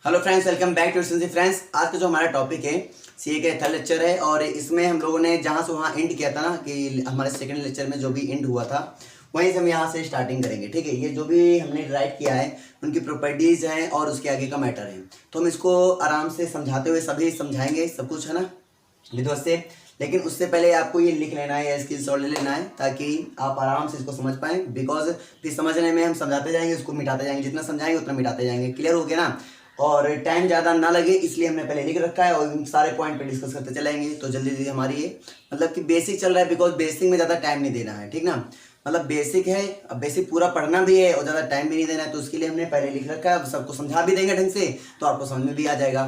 Hello friends, welcome back to C friends. आज का जो हमारा टॉपिक है सीए का थर्ड लेक्चर है और इसमें हम लोगों ने जहाँ से वहाँ एंड किया था ना कि हमारे सेकंड लेक्चर में जो भी एंड हुआ था वहीं से हम यहाँ से स्टार्टिंग करेंगे। ठीक है, ये जो भी हमने राइट किया है उनकी प्रॉपर्टीज़ हैं और उसके आगे का मैटर है, तो हम इसको आराम से समझाते हुए सभी समझाएंगे, सब कुछ है ना विधवत से। लेकिन उससे पहले आपको ये लिख लेना है या स्क्रीनशॉट ले लेना है ताकि आप आराम से इसको समझ पाएँ, बिकॉज फिर समझने में हम समझाते जाएंगे, उसको मिटाते जाएंगे, जितना समझाएंगे उतना मिटाते जाएंगे। क्लियर हो गया ना? और टाइम ज़्यादा ना लगे इसलिए हमने पहले लिख रखा है और इन सारे पॉइंट पे डिस्कस करते चलेंगे। तो जल्दी जल्दी हमारी ये मतलब कि बेसिक चल रहा है, बिकॉज बेसिक में ज़्यादा टाइम नहीं देना है। ठीक ना, मतलब बेसिक है, अब बेसिक पूरा पढ़ना भी है और ज़्यादा टाइम भी नहीं देना है, तो उसके लिए हमने पहले लिख रखा है। अब सबको समझा भी देंगे ढंग से तो आपको समझ में भी आ जाएगा,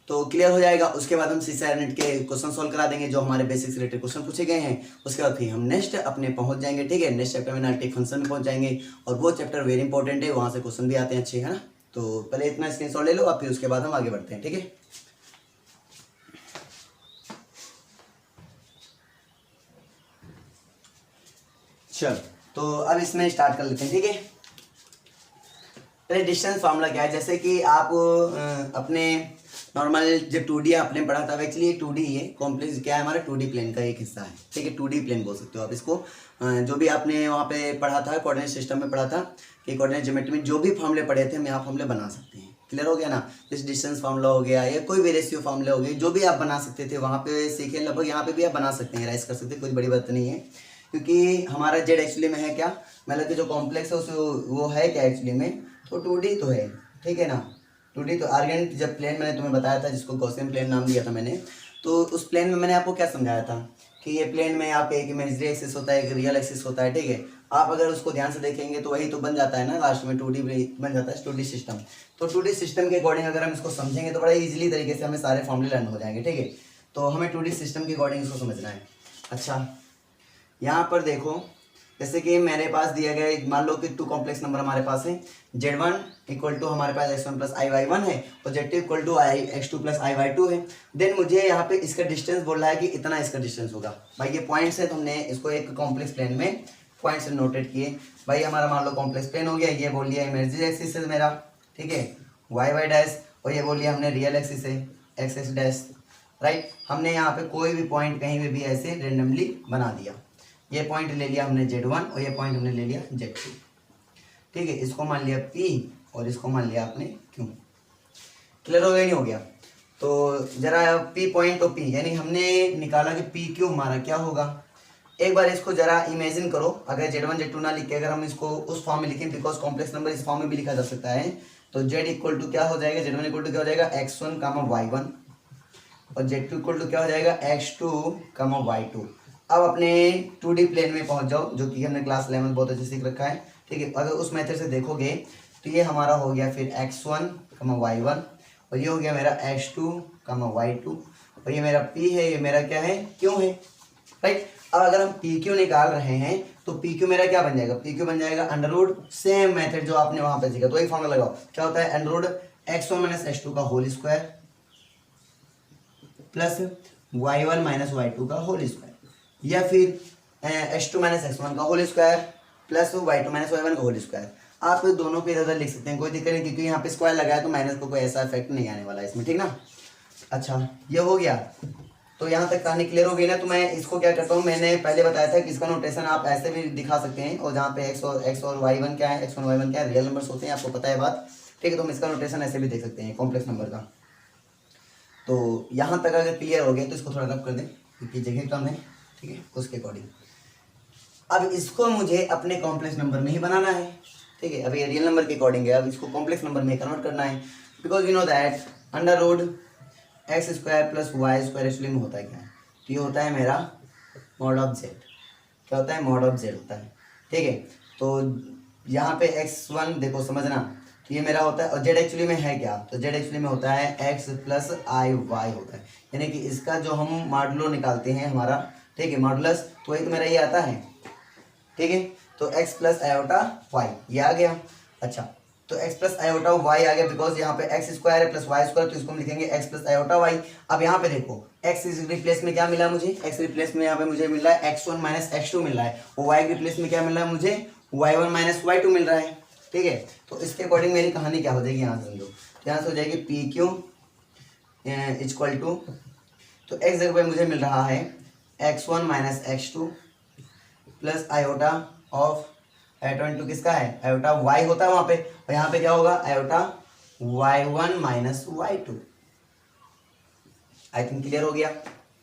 तो क्लियर हो जाएगा। उसके बाद हम CCRNET के क्वेश्चन सॉल्व करा देंगे जो हमारे बेसिक से रिलेटेड क्वेश्चन पूछे गए हैं। उसके बाद फिर हम नेक्स्ट अपने पहुंच जाएंगे। ठीक है, नेक्स्ट चैप्टर में एनालिटिक फंक्शन में पहुंच जाएंगे और वो चैप्टर वेरी इंपॉर्टेंट है, वहाँ से क्वेश्चन भी आते हैं अच्छे, है ना। तो पहले इतना स्क्रीनशॉट ले लो और फिर उसके बाद हम आगे बढ़ते हैं। ठीक है, चल तो अब इसमें स्टार्ट कर लेते हैं। ठीक है, पहले डिस्टेंस फार्मूला क्या है, जैसे कि आप अपने नॉर्मल जब 2D आपने पढ़ा था, एक्चुअली 2D है, कॉम्प्लेक्स क्या है हमारा 2D प्लेन का एक हिस्सा है। ठीक है, 2D प्लेन बोल सकते हो आप इसको। जो भी आपने वहाँ पे पढ़ा था कोऑर्डिनेट सिस्टम में पढ़ा था कि कोऑर्डिनेट ज्योमेट्री में जो भी फॉर्मूले पढ़े थे हम यहाँ फॉर्मूले बना सकते हैं। क्लियर हो गया ना? जैसे डिस्टेंस फार्मूला हो गया या कोई भी रेशियो फार्मूले हो गए, जो भी आप बना सकते थे वहाँ पे सीखे, लगभग यहाँ पे भी आप बना सकते हैं, राइज कर सकते हैं, कोई बड़ी बात नहीं है। क्योंकि हमारा जेड एक्चुअली में है क्या, मतलब कि जो कॉम्प्लेक्स है उस वो है क्या एक्चुअली में, तो 2D तो है। ठीक है ना, 2D तो आर्गेंट जब प्लेन मैंने तुम्हें बताया था जिसको गॉसियन प्लेन नाम दिया था मैंने, तो उस प्लेन में मैंने आपको क्या समझाया था कि ये प्लेन में आपका एक इमेजिनरी एक्सिस होता है, एक रियल एक्सिस होता है। ठीक है, आप अगर उसको ध्यान से देखेंगे तो वही तो बन जाता है ना, लास्ट में 2D बन जाता है 2D सिस्टम। तो 2D सिस्टम के अकॉर्डिंग अगर हम इसको समझेंगे तो बड़ा इजीली तरीके से हमें सारे फॉर्मूले लर्न हो जाएंगे। ठीक है, तो हमें 2D सिस्टम के अकॉर्डिंग इसको समझना है। अच्छा, यहाँ पर देखो, जैसे कि मेरे पास दिया गया है, मान लो कि 2 कॉम्प्लेक्स नंबर हमारे पास है, Z1 इक्वल टू हमारे पास x1 प्लस iy1 है और Z2 equal to x2 plus iy2 है। देन मुझे यहाँ पे इसका डिस्टेंस बोल रहा है कि इतना इसका डिस्टेंस होगा। भाई ये पॉइंट्स है, तुमने इसको एक कॉम्प्लेक्स प्लेन में पॉइंट से नोटेड किए। भाई हमारा मान लो कॉम्प्लेक्स प्लेन हो गया, ये बोल लिया इमेजिनरी एक्सिस है मेरा, ठीक है, y डैश, और ये बोल लिया हमने रियल एक्सिस है x डैश, राइट। हमने यहाँ पे कोई भी पॉइंट कहीं भी ऐसे रेंडमली बना दिया। ये पॉइंट ले लिया हमने Z1 और ये पॉइंट हमने ले लिया Z2। ठीक है, इसको मान लिया P और इसको मान लिया आपने Q। क्लियर हो गया नहीं हो गया? तो जरा P पॉइंट तो P, यानी हमने निकाला कि PQ हमारा क्या होगा। एक बार इसको जरा इमेजिन करो, अगर Z1 Z2 ना लिख के अगर हम इसको उस फॉर्म में लिखें, बिकॉज कॉम्प्लेक्स नंबर इस फॉर्म में भी लिखा जा सकता है, तो Z इक्वल टू क्या हो जाएगा, Z1 इक्वल टू क्या हो जाएगा x1 y1 और Z2 इक्वल टू क्या हो जाएगा x2 y2। अब अपने 2D प्लेन में पहुंच जाओ, जो कि हमने क्लास 11 बहुत अच्छे सीख रखा है। ठीक है, अगर उस मेथड से देखोगे तो ये हमारा हो गया फिर x1 y1 और ये हो गया मेरा x2 y2 और ये मेरा P है, ये मेरा क्या है, Q है, राइट। अब अगर हम PQ निकाल रहे हैं तो PQ मेरा क्या बन जाएगा, PQ बन जाएगा अंडर रूट, सेम मेथड जो आपने वहां पर सीखा, तो एक फॉर्मूला लगाओ, क्या होता है under root x1 minus x2 का whole square plus y1 minus y2 का होल स्क्वायर, या फिर h2 माइनस x1 का whole square plus y2 minus y1 का होल स्क्वायर। आप दोनों पे इधर लिख सकते हैं, कोई दिक्कत नहीं, क्योंकि यहाँ पे स्क्वायर लगाया तो माइनस को कोई ऐसा इफेक्ट नहीं आने वाला है इसमें। ठीक ना? अच्छा, ये हो गया, तो यहाँ तक कहानी क्लियर हो गई ना। तो मैं इसको क्या करता हूँ, मैंने पहले बताया था कि इसका नोटेशन आप ऐसे भी दिखा सकते हैं, और जहाँ पे x और y1 क्या है, x1 y1 क्या है, रियल नंबर्स होते हैं, आपको पता है बात। ठीक है, तो हम इसका नोटेशन ऐसे भी देख सकते हैं कॉम्प्लेक्स नंबर का। तो यहाँ तक अगर क्लियर हो गया तो इसको थोड़ा रब कर दें क्योंकि जगह कम है। ठीक है, उसके अकॉर्डिंग अब इसको मुझे अपने कॉम्प्लेक्स नंबर में ही बनाना है। ठीक है, अब ये रियल नंबर के अकॉर्डिंग है, अब इसको कॉम्प्लेक्स नंबर में कन्वर्ट करना है, because you know that under root X square plus Y square actually में होता है क्या है, तो ये होता है मेरा मॉड ऑफ जेड। क्या होता है, मॉड ऑफ जेड होता है। ठीक है, तो यहाँ पे x1 देखो समझना, तो ये मेरा होता है, और z एक्चुअली में है क्या, तो z एक्चुअली में होता है x प्लस आई वाई होता है, यानी कि इसका जो हम मॉडुलो निकालते हैं हमारा, ठीक है, मॉडुलस, तो वही तो मेरा ये आता है। ठीक है, तो x प्लस आयोटा वाई ये आ गया। अच्छा, तो x प्लस आयोटा वाई आ गया, बिकॉज यहाँ पे x स्क्वायर है प्लस वाई स्क्वायर, तो इसको हम लिखेंगे x प्लस आयोटा वाई। अब यहाँ पे देखो x रिप्लेस में क्या मिला मुझे, x रिप्लेस में यहाँ पे मुझे मिल रहा है x1 माइनस x2 मिल रहा है, और y रिप्लेस में क्या मिल रहा है मुझे y1 माइनस y2 मिल रहा है। ठीक है, तो इसके अकॉर्डिंग मेरी कहानी क्या हो जाएगी, यहाँ से समझो, तो यहाँ से हो जाएगी पी क्यू इक्वल टू, तो एक्स जगह पे मुझे मिल रहा है x1 minus x2 plus iota of iota into किसका है, आयोटा y होता है वहाँ पे, और यहाँ पे क्या होगा iota y1 minus y2। I think clear हो गया।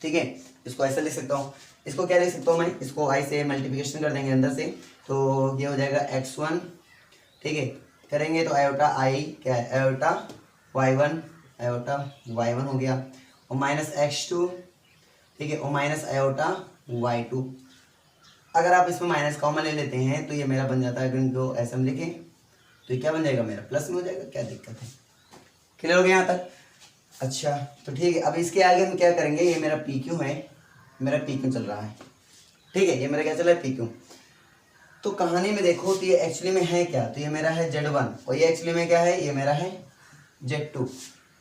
ठीक है, इसको ऐसे लिख सकता हूँ, इसको क्या लिख सकता हूँ मैं, इसको i से मल्टीप्लिकेशन कर देंगे अंदर से, तो ये हो जाएगा x1। ठीक है, करेंगे तो आयोटा i क्या है, आयोटा y1 हो गया, और माइनस x2। ठीक है, और माइनस आयोटा y2। अगर आप इसमें माइनस कॉमन ले लेते हैं तो ये मेरा बन जाता है, अगर तो ऐसे हम लिखें तो ये क्या बन जाएगा मेरा, प्लस में हो जाएगा, क्या दिक्कत है। क्लियर हो गया यहाँ तक। अच्छा तो ठीक है, अब इसके आगे हम क्या करेंगे, ये मेरा पी क्यू है, मेरा पी क्यू चल रहा है। ठीक है, ये मेरा क्या चल रहा है, पी क्यू। तो कहानी में देखो तो ये एक्चुअली में है क्या, तो ये मेरा है Z1 और ये एक्चुअली में क्या है, ये मेरा है Z2।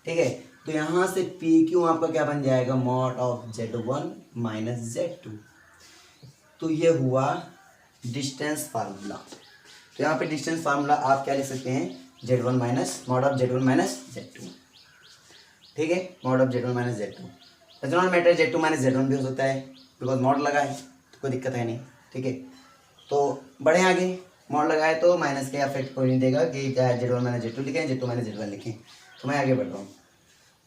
ठीक है, तो यहाँ से पी क्यू आपका क्या बन जाएगा, mod of Z1 minus Z2। तो ये हुआ डिस्टेंस फार्मूला। तो यहाँ पे डिस्टेंस फार्मूला आप क्या लिख सकते हैं, Z1 minus mod of Z1 minus Z2। ठीक है, mod of Z1 minus Z2, does not matter, Z2 minus Z1 भी हो सकता है, बिकॉज मॉड लगा है तो कोई दिक्कत है नहीं। ठीक है, तो बढ़े आगे, मॉड लगाए तो माइनस के इफेक्ट कोई नहीं देगा कि चाहे Z1 माइनस Z2 लिखें, Z2 माइनस Z1 लिखें। तो मैं आगे बढ़ रहा हूँ,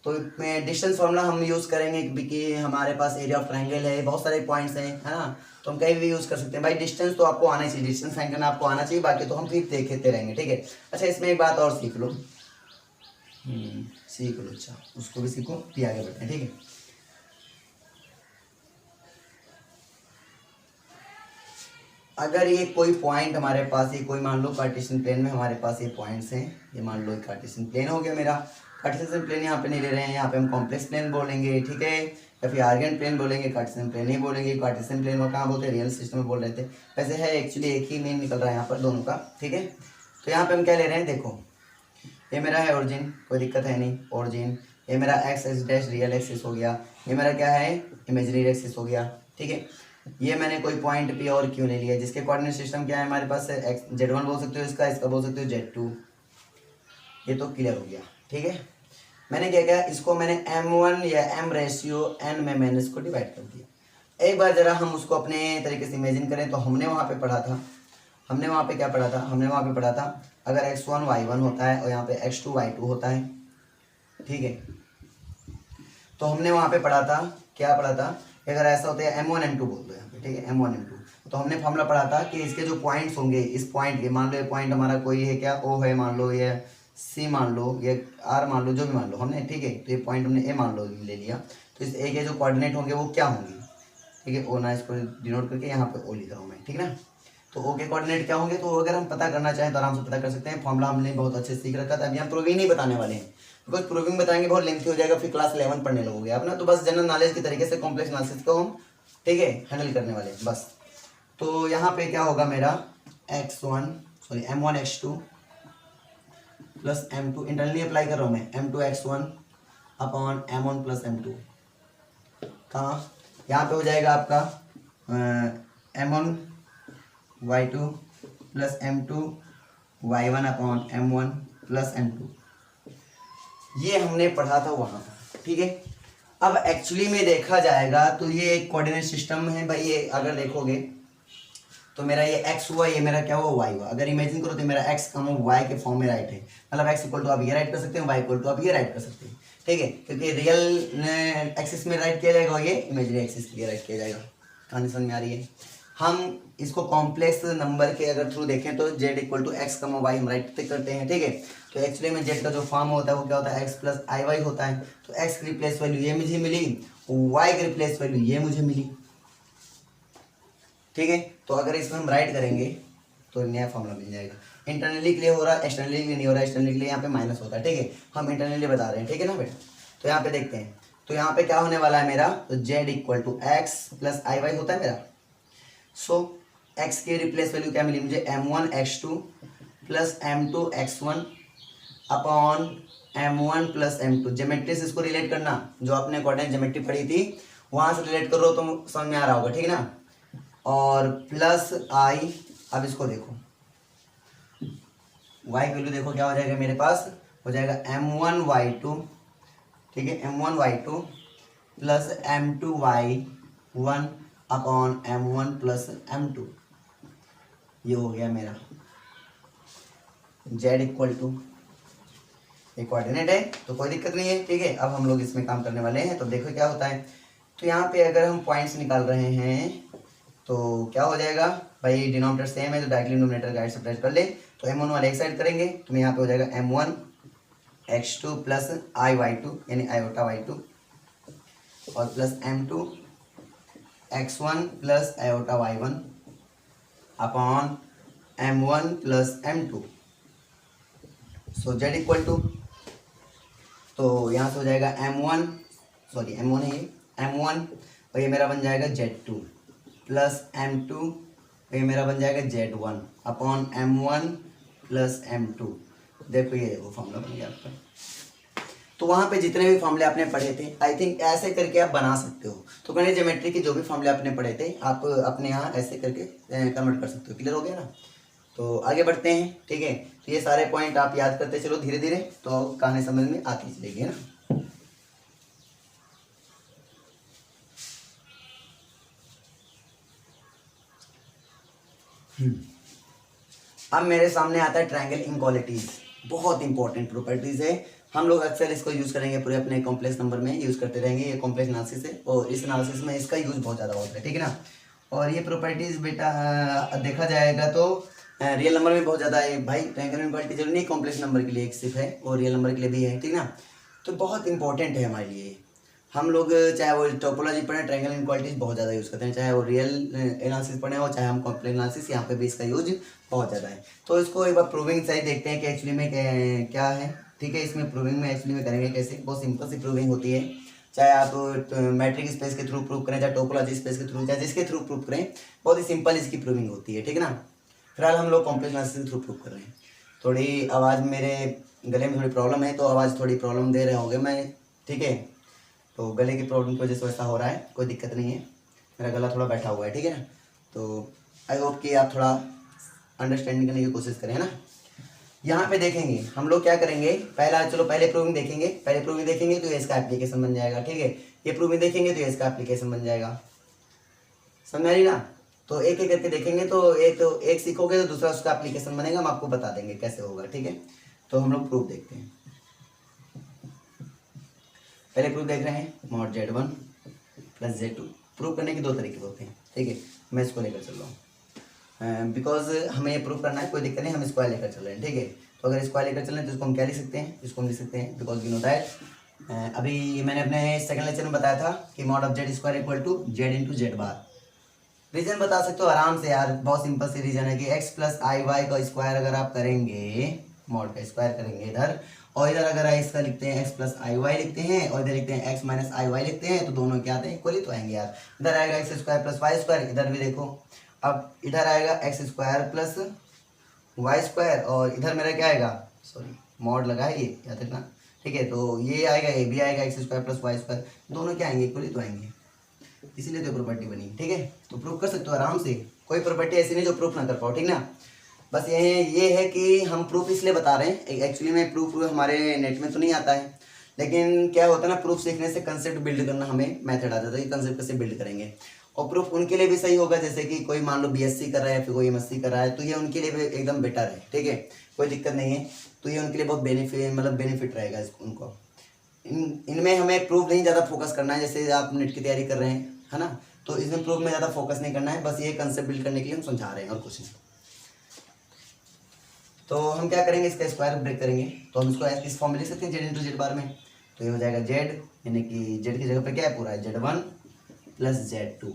तो मैं डिस्टेंस फार्मूला हम यूज़ करेंगे क्योंकि हमारे पास एरिया ऑफ ट्रायंगल है, बहुत सारे पॉइंट्स हैं, है ना, तो हम कहीं भी यूज़ कर सकते हैं। भाई डिस्टेंस तो आपको आना चाहिए, डिस्टेंस फाइंड करना आपको आना चाहिए, बाकी तो हम फिर देखते रहेंगे। ठीक है, अच्छा इसमें एक बात और सीख लो, सीख लो, अच्छा उसको भी सीखो, फिर आगे बढ़ते हैं। ठीक है, अगर ये कोई पॉइंट हमारे पास, ये कोई मान लो कार्टेशियन प्लेन में हमारे पास ये पॉइंट्स हैं, ये मान लो कार्टेशियन प्लेन हो गया मेरा। कार्टेशियन प्लेन यहाँ पे नहीं ले रहे हैं, यहाँ पे हम कॉम्प्लेक्स प्लेन बोलेंगे। ठीक है, या फिर आर्गन प्लेन बोलेंगे, कार्टेशियन प्लेन नहीं बोलेंगे। कार्टेशियन प्लेन में कहाँ बोलते हैं, रियल सिस्टम में बोल रहे थे, वैसे है एक्चुअली एक ही मीन निकल रहा है यहाँ पर दोनों का। ठीक है, तो यहाँ पे हम क्या ले रहे हैं, देखो ये मेरा है ओरिजिन, कोई दिक्कत है नहीं, ओरिजिन। ये मेरा x x dash real axis हो गया, ये मेरा क्या है, इमेजिनरी एक्सिस हो गया। ठीक है, ये मैंने कोई पॉइंट पी और क्यों ले लिया, जिसके कोऑर्डिनेट सिस्टम क्या है हमारे पास, एक्स Z1 बोल सकते हो इसका, इसका बोल सकते हो Z2। ये तो क्लियर हो गया। ठीक है, मैंने क्या किया, इसको मैंने m1 या m रेशियो n में मैंने इसको डिवाइड कर दिया। एक बार जरा हम उसको अपने तरीके से इमेजिन करें, तो हमने वहाँ पे पढ़ा था, हमने वहाँ पे क्या पढ़ा था, हमने वहाँ पे पढ़ा था अगर x1 y1 होता है और यहाँ पे x2 y2 होता है। ठीक है, तो हमने वहाँ पे पढ़ा था, क्या पढ़ा था, अगर ऐसा होता है m1 m2 बोल दो यहाँ पे। ठीक है, m1 m2, तो हमने फॉर्मूला पढ़ा था कि इसके जो पॉइंट्स होंगे, इस पॉइंट के, मान लो ये पॉइंट हमारा कोई है क्या, O है मान लो, ये C मान लो, ये R मान लो, जो भी मान लो हमने। ठीक है, तो ये पॉइंट हमने A मान लो ले लिया, तो इस A के जो कोऑर्डिनेट होंगे वो क्या होंगे। ठीक है, O ना, इसको डिनोट करके यहाँ पे O लिख रहा हूँ मैं। ठीक है ना, तो O के कोऑर्डिनेट क्या होंगे, तो अगर हम पता करना चाहें तो आराम से पता कर सकते हैं। फॉर्मूला हमने बहुत अच्छे से सीख रखा था, अभी हम प्रूविंग नहीं बताने वाले हैं, बिकॉज प्रूविंग बताएंगे बहुत लेंथी हो जाएगा, फिर क्लास 11 पढ़ने लगोगे आप ना। तो बस जनरल नॉलेज के तरीके से कॉम्प्लेक्स एनालिसिस को हम, ठीक है, हैंडल करने वाले हैं बस। तो यहाँ पे क्या होगा मेरा m1 x2 plus m2, internally apply कर रहा हूँ मैं, m2 x1 upon m1 plus m2। कहाँ, यहाँ पे हो जाएगा आपका m1 y2 plus m2 y1 upon m1 plus m2। ये हमने पढ़ा था वहाँ। ठीक है, अब एक्चुअली में देखा जाएगा तो ये एक कोऑर्डिनेट सिस्टम है भाई। ये अगर देखोगे तो मेरा ये x हुआ, ये मेरा क्या हुआ, y हुआ। अगर इमेजिन करो तो मेरा x y के फॉर्म में राइट है, मतलब x इक्वल टू आप ये राइट कर सकते हैं, y इक्वल टू आप ये राइट कर सकते हैं। ठीक है, क्योंकि रियल एक्सिस में राइट किया जाएगा और ये इमेजिनरी एक्सिस के लिए राइट किया जाएगा। कहानी समझ में आ रही है। हम इसको कॉम्प्लेक्स नंबर के अगर थ्रू देखें तो z equal to x y हम राइट करते हैं। ठीक है, तो एक्चुअली में z का जो फॉर्म होता है वो क्या होता है, x प्लस आई वाई होता है। तो x की रिप्लेस वैल्यू ये मुझे मिली, y की रिप्लेस वैल्यू ये मुझे मिली। ठीक है, तो अगर इसमें हम राइट करेंगे तो नया फॉर्मूला मिल जाएगा। इंटरनली के लिए हो रहा है, एक्सटर्नली के लिए नहीं हो रहा है। एक्सटर्नली के लिए यहाँ पे माइनस होता है। ठीक है, हम इंटरनली बता रहे हैं। ठीक है ना बेटा, तो यहाँ पे देखते हैं, तो यहाँ पे क्या होने वाला है मेरा, तो z equal to x plus i Y होता है मेरा। सो x की रिप्लेस वैल्यू क्या मिली मुझे, m1 x2 plus m2 x1 upon m1 plus m2। Geometry से इसको रिलेट करना, जो आपने कोऑर्डिनेट ज्योमेट्री पढ़ी थी वहां से रिलेट करो तो समझ में आ रहा होगा। ठीक है ना, और प्लस आई, अब इसको देखो y की वैल्यू देखो क्या हो जाएगा मेरे पास, हो जाएगा M1Y2, ठीक है, M1Y2 plus M2Y1 upon M1 plus M2। ये हो गया मेरा Z इक्वल टू, एक कोऑर्डिनेट है तो कोई दिक्कत नहीं है, ठीक है। अब हम लोग इसमें काम करने वाले हैं, तो देखो क्या होता है। तो यहाँ पे अगर हम पॉइंट्स निकाल रहे हैं तो क्या हो जाएगा भाई, डिनोमिनेटर सेम है तो डायरेक्टली डिनोमिनेटर का सब्ट्रैक्ट कर ले। तो M1 वाले एक साइड करेंगे तो यहाँ पे हो जाएगा M1 X2 प्लस I/Y2 यानी आयोटा Y2 और plus M2 X1 plus iota Y1 upon M1 plus M2। So Z equal to, तो यहाँ से हो जाएगा M1 है ये M1 और ये मेरा बन जाएगा Z2 प्लस M2 और ये मेरा बन जाएगा Z1 upon M1 plus M2। देखो ये वो फॉर्मूला बन गया आपका। तो वहाँ पे जितने भी फॉर्मूले आपने पढ़े थे, आई थिंक ऐसे करके आप बना सकते हो। तो गणित ज्योमेट्री के जो भी फॉर्मूले आपने पढ़े थे आप अपने यहाँ ऐसे करके कन्वर्ट कर सकते हो। क्लियर हो गया ना? तो आगे बढ़ते हैं, ठीक है। तो ये सारे पॉइंट आप याद करते चलो धीरे धीरे, तो कहानी समझ में आती चलेगी ना। अब मेरे सामने आता है ट्रायंगल इनक्वालिटीज, बहुत इंपॉर्टेंट प्रॉपर्टीज है। हम लोग अक्सर इसको यूज करेंगे पूरे अपने कॉम्प्लेक्स नंबर में यूज करते रहेंगे। ये कॉम्प्लेक्स एनालिसिस है और इस एनालिसिस में इसका यूज बहुत ज़्यादा होता है, ठीक है ना। और ये प्रॉपर्टीज बेटा देखा जाएगा तो रियल नंबर में बहुत ज़्यादा है भाई। ट्रायंगल इनक्वालिटी जरूरी नहीं कॉम्प्लेक्स नंबर के लिए एक सिर्फ है और रियल नंबर के लिए भी है, ठीक ना। तो बहुत इंपॉर्टेंट है हमारे लिए। हम लोग चाहे वो टोपोलॉजी पढ़ें, ट्रायंगल इनक्वालिटीज बहुत ज़्यादा यूज़ करते हैं, चाहे वो रियल एनालिसिस पढ़ें हो चाहे हम कॉम्प्लेक्स एनालिसिस, यहाँ पे भी इसका यूज बहुत ज़्यादा है। तो इसको एक बार प्रूविंग सही देखते हैं कि एक्चुअली में क्या है, ठीक है। इसमें प्रूविंग में एक्चुअली में करेंगे कैसे, बहुत सिंपल सी प्रूविंग होती है। चाहे आप मैट्रिक स्पेस के थ्रू प्रूव करें, चाहे टोपोलॉजी स्पेस के थ्रू, चाहे जिसके थ्रू प्रूव करें, बहुत ही सिंपल इसकी प्रूविंग होती है, ठीक है ना। फिलहाल हम लोग कॉम्प्लेक्स एनालिसिस के थ्रू प्रूव कर रहे हैं। थोड़ी आवाज़ मेरे गले में थोड़ी प्रॉब्लम है तो आवाज़ थोड़ी प्रॉब्लम दे रहे होंगे मैं, ठीक है। तो गले की प्रॉब्लम की वजह से वैसा हो रहा है, कोई दिक्कत नहीं है। मेरा गला थोड़ा बैठा हुआ है, ठीक है ना। तो आई होप कि आप थोड़ा अंडरस्टैंडिंग करने की कोशिश करें ना। यहाँ पे देखेंगे हम लोग क्या करेंगे, पहले प्रूविंग देखेंगे। पहले प्रूविंग देखेंगे तो ये इसका एप्लीकेशन बन जाएगा, ठीक है। ये प्रूविंग देखेंगे तो ये इसका एप्लीकेशन बन जाएगा, समझ आ रही ना। तो एक एक करके देखेंगे तो एक सीखोगे तो दूसरा उसका एप्लीकेशन बनेगा, हम आपको बता देंगे कैसे होगा, ठीक है। तो हम लोग प्रूफ देखते हैं। पहले प्रूफ देख रहे हैं mod Z1 plus Z2। Proof करने के दो तरीके होते हैं, ठीक है। मैं इसको लेकर चल रहा हूँ बिकॉज हमें ये प्रूफ करना है, कोई दिक्कत नहीं, हम स्क्वायर लेकर चल रहे हैं, ठीक है। तो अगर स्क्वायर लेकर चल रहे हैं तो इसको हम क्या लिख सकते हैं, इसको हम लिख सकते हैं बिकॉज वी नो दैट अभी मैंने अपने सेकंड लेक्चर में बताया था कि mod of Z square equal to Z into Z bar. Reason बता सकते हो आराम से यार, बहुत सिंपल सी रीजन है कि x प्लस आई वाई का स्क्वायर अगर आप करेंगे, मॉड का स्क्वायर करेंगे इधर, और इधर अगर इसका लिखते हैं x प्लस आई वाई लिखते हैं और इधर लिखते हैं x माइनस आई वाई लिखते हैं, तो दोनों क्या आते हैं, इक्वली तो आएंगे यार। इधर आएगा X square plus Y square, इधर भी देखो अब इधर आएगा X square plus Y square और इधर मेरा क्या आएगा, सॉरी मॉड लगा है ये याद रखना, ठीक है। तो ये आएगा, ये भी आएगा X square plus Y square, दोनों क्या आएंगे, इक्वली तो आएंगे, इसीलिए तो प्रॉपर्टी बनी, ठीक है। तो प्रूफ कर सकते हो आराम से, कोई प्रॉपर्टी ऐसी नहीं जो प्रूफ ना कर पाओ, ठीक ना। बस ये है कि हम प्रूफ इसलिए बता रहे हैं, एक्चुअली में प्रूफ हमारे नेट में तो नहीं आता है, लेकिन क्या होता है ना, प्रूफ सीखने से कंसेप्ट बिल्ड करना हमें मेथड आ जाता है कि कंसेप्ट कैसे बिल्ड करेंगे। और प्रूफ उनके लिए भी सही होगा जैसे कि कोई मान लो BSc कर रहा है फिर कोई MSc कर रहा है, तो ये उनके लिए भी एकदम बेटर है, ठीक है, कोई दिक्कत नहीं है। तो ये उनके लिए बहुत बेनिफिट रहेगा उनको। इनमें हमें प्रूफ नहीं ज़्यादा फोकस करना है, जैसे आप नेट की तैयारी कर रहे हैं, है ना। तो इसमें प्रूफ में ज़्यादा फोकस नहीं करना है, बस ये कंसेप्ट बिल्ड करने के लिए हम समझा रहे हैं और कुछ नहीं। तो हम क्या करेंगे, इसका स्क्वायर ब्रेक करेंगे, तो हम इसको इस फॉर्म में लिख सकते हैं Z इंटू Z बार में। तो ये हो जाएगा Z, यानी कि Z की जगह पे क्या है, पूरा है Z1 plus Z2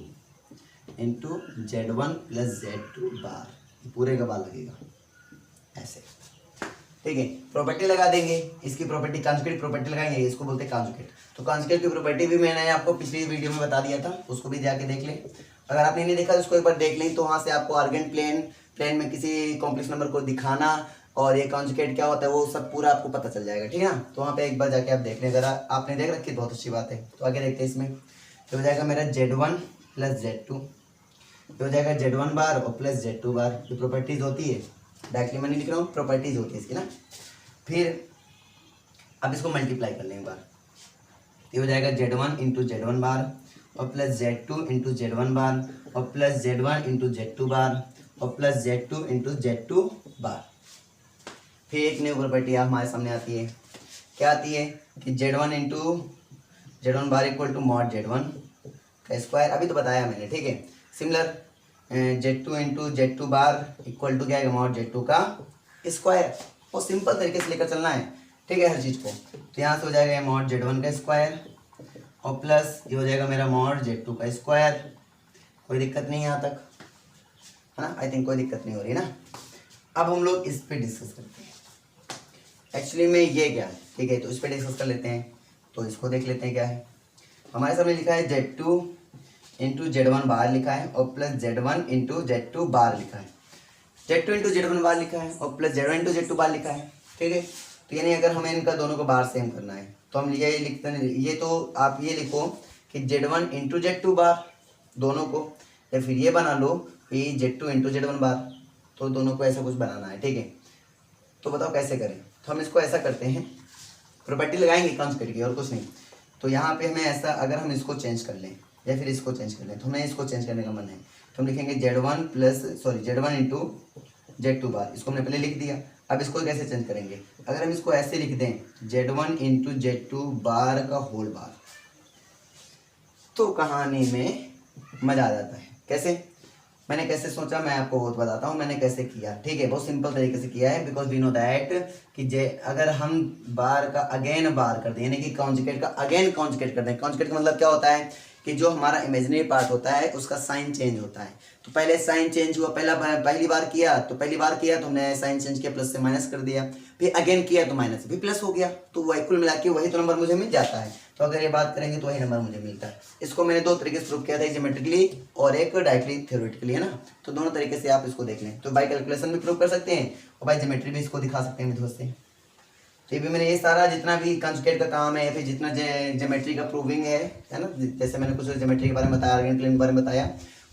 into Z1 plus Z2 बार, पूरे का बार लगेगा ऐसे, ठीक है। प्रॉपर्टी लगा देंगे, इसकी प्रॉपर्टी कॉन्जुगेट प्रॉपर्टी लगाएंगे, इसको बोलते हैं कॉन्जुगेट। तो कॉन्जुगेट की प्रॉपर्टी भी मैंने आपको पिछली वीडियो में बता दिया था, उसको भी जाके देख लें। अगर आपने नहीं देखा तो उसको एक बार देख लें, तो वहाँ से आपको आर्गेंट प्लेन में किसी कॉम्प्लेक्स नंबर को दिखाना और ये कॉन्जुगेट क्या होता है वो सब पूरा आपको पता चल जाएगा, ठीक है ना। तो वहाँ पे एक बार जाके आप देख लें, अगर आपने देख रखी बहुत अच्छी बात है। तो आगे देखते हैं इसमें, तो हो जाएगा मेरा Z1 प्लस Z2, तो हो जाएगा Z1 बार और प्लस Z2 बार। जो प्रॉपर्टीज होती है, डायरेक्टली मैं नहीं लिख रहा हूँ, प्रॉपर्टीज होती है इसकी ना। फिर अब इसको मल्टीप्लाई कर लें एक बार, ये हो जाएगा Z1 इंटू Z1 बार और प्लस Z2 इंटू Z1 बार और प्लस Z1 इंटू Z2 बार और प्लस Z2 इंटू Z2 बार। फिर एक न्यू प्रॉपर्टी हमारे सामने आती है, क्या आती है कि Z1 into Z1 bar equal to mod Z1 का स्क्वायर, अभी तो बताया मैंने, ठीक है। Similar Z2 into Z2 bar equal to क्या है, मॉड Z2 का स्क्वायर। और सिंपल तरीके से लेकर चलना है, ठीक है, हर चीज़ को। तो यहाँ से हो जाएगा मॉड Z1 का स्क्वायर और प्लस ये हो जाएगा मेरा मॉड Z2 का स्क्वायर। कोई दिक्कत नहीं है यहाँ तक, है ना? आई थिंक कोई दिक्कत नहीं हो रही ना। अब हम लोग इस पे डिस्कस करते हैं एक्चुअली में ये क्या है, ठीक है। तो इस पे डिस्कस कर लेते हैं। तो इसको देख लेते हैं क्या है। हमारे सामने लिखा है Z2 इंटू Z1 बार लिखा है और प्लस Z1 इंटू Z2 बार लिखा है। Z2 इंटू Z1 बार लिखा है और प्लस Z1 इंटू Z2 बार लिखा है, ठीक है। तो यानी अगर हमें इनका दोनों को बार सेम करना है तो हम ये लिखते हैं, ये तो आप ये लिखो कि Z1 इंटू Z2 बार दोनों को, या फिर ये बना लो कि Z2 इंटू Z1 बार, तो दोनों को ऐसा कुछ बनाना है, ठीक है। तो बताओ कैसे करें। तो हम इसको ऐसा करते हैं, प्रॉपर्टी लगाएंगे कॉन्स्टेंट की और कुछ नहीं। तो यहाँ पे हमें ऐसा, अगर हम इसको चेंज कर लें या फिर इसको चेंज कर लें, तो हमें इसको चेंज करने का मन है, तो हम लिखेंगे Z1 इंटू Z2 बार। इसको हमने पहले लिख दिया। अब इसको कैसे चेंज करेंगे, अगर हम इसको ऐसे लिख दें Z1 इंटू Z2 बार का होल बार, तो कहानी में मज़ा आ जाता है। कैसे, मैंने कैसे सोचा, मैं आपको बहुत बताता हूँ मैंने कैसे किया, ठीक है। बहुत सिंपल तरीके से किया है, बिकॉज वी नो दैट कि अगर हम बार का अगेन बार कर दें, यानी कि कॉन्जुगेट का अगेन कॉन्जुगेट कर दें। कॉन्जुगेट का मतलब क्या होता है कि जो हमारा इमेजिनरी पार्ट होता है उसका साइन चेंज होता है। तो पहले साइन चेंज हुआ, पहली बार किया तो हमने साइन चेंज किया, प्लस से माइनस कर दिया, फिर अगेन किया तो माइनस से भी प्लस हो गया, तो वही कुल मिला के वही तो नंबर मुझे मिल जाता है। तो अगर ये बात करेंगे तो वही नंबर मुझे मिलता है। इसको मैंने दो तरीके से प्रूव किया था, एक ज्योमेट्रिकली और एक डायरेक्टली थ्योरेटिकली, है ना। तो दोनों तरीके से आप इसको देख लें। तो बाय कैलकुलेशन भी प्रूव कर सकते हैं और बाय ज्योमेट्री भी इसको दिखा सकते हैं मेथड से। तो ये भी मैंने ये सारा जितना भी कंजुगेट का काम है या फिर जितना ज्योमेट्री का प्रूविंग है ना, जैसे मैंने कुछ ज्योमेट्री के बारे में बताया, आर्गन प्लेन के बारे में बताया,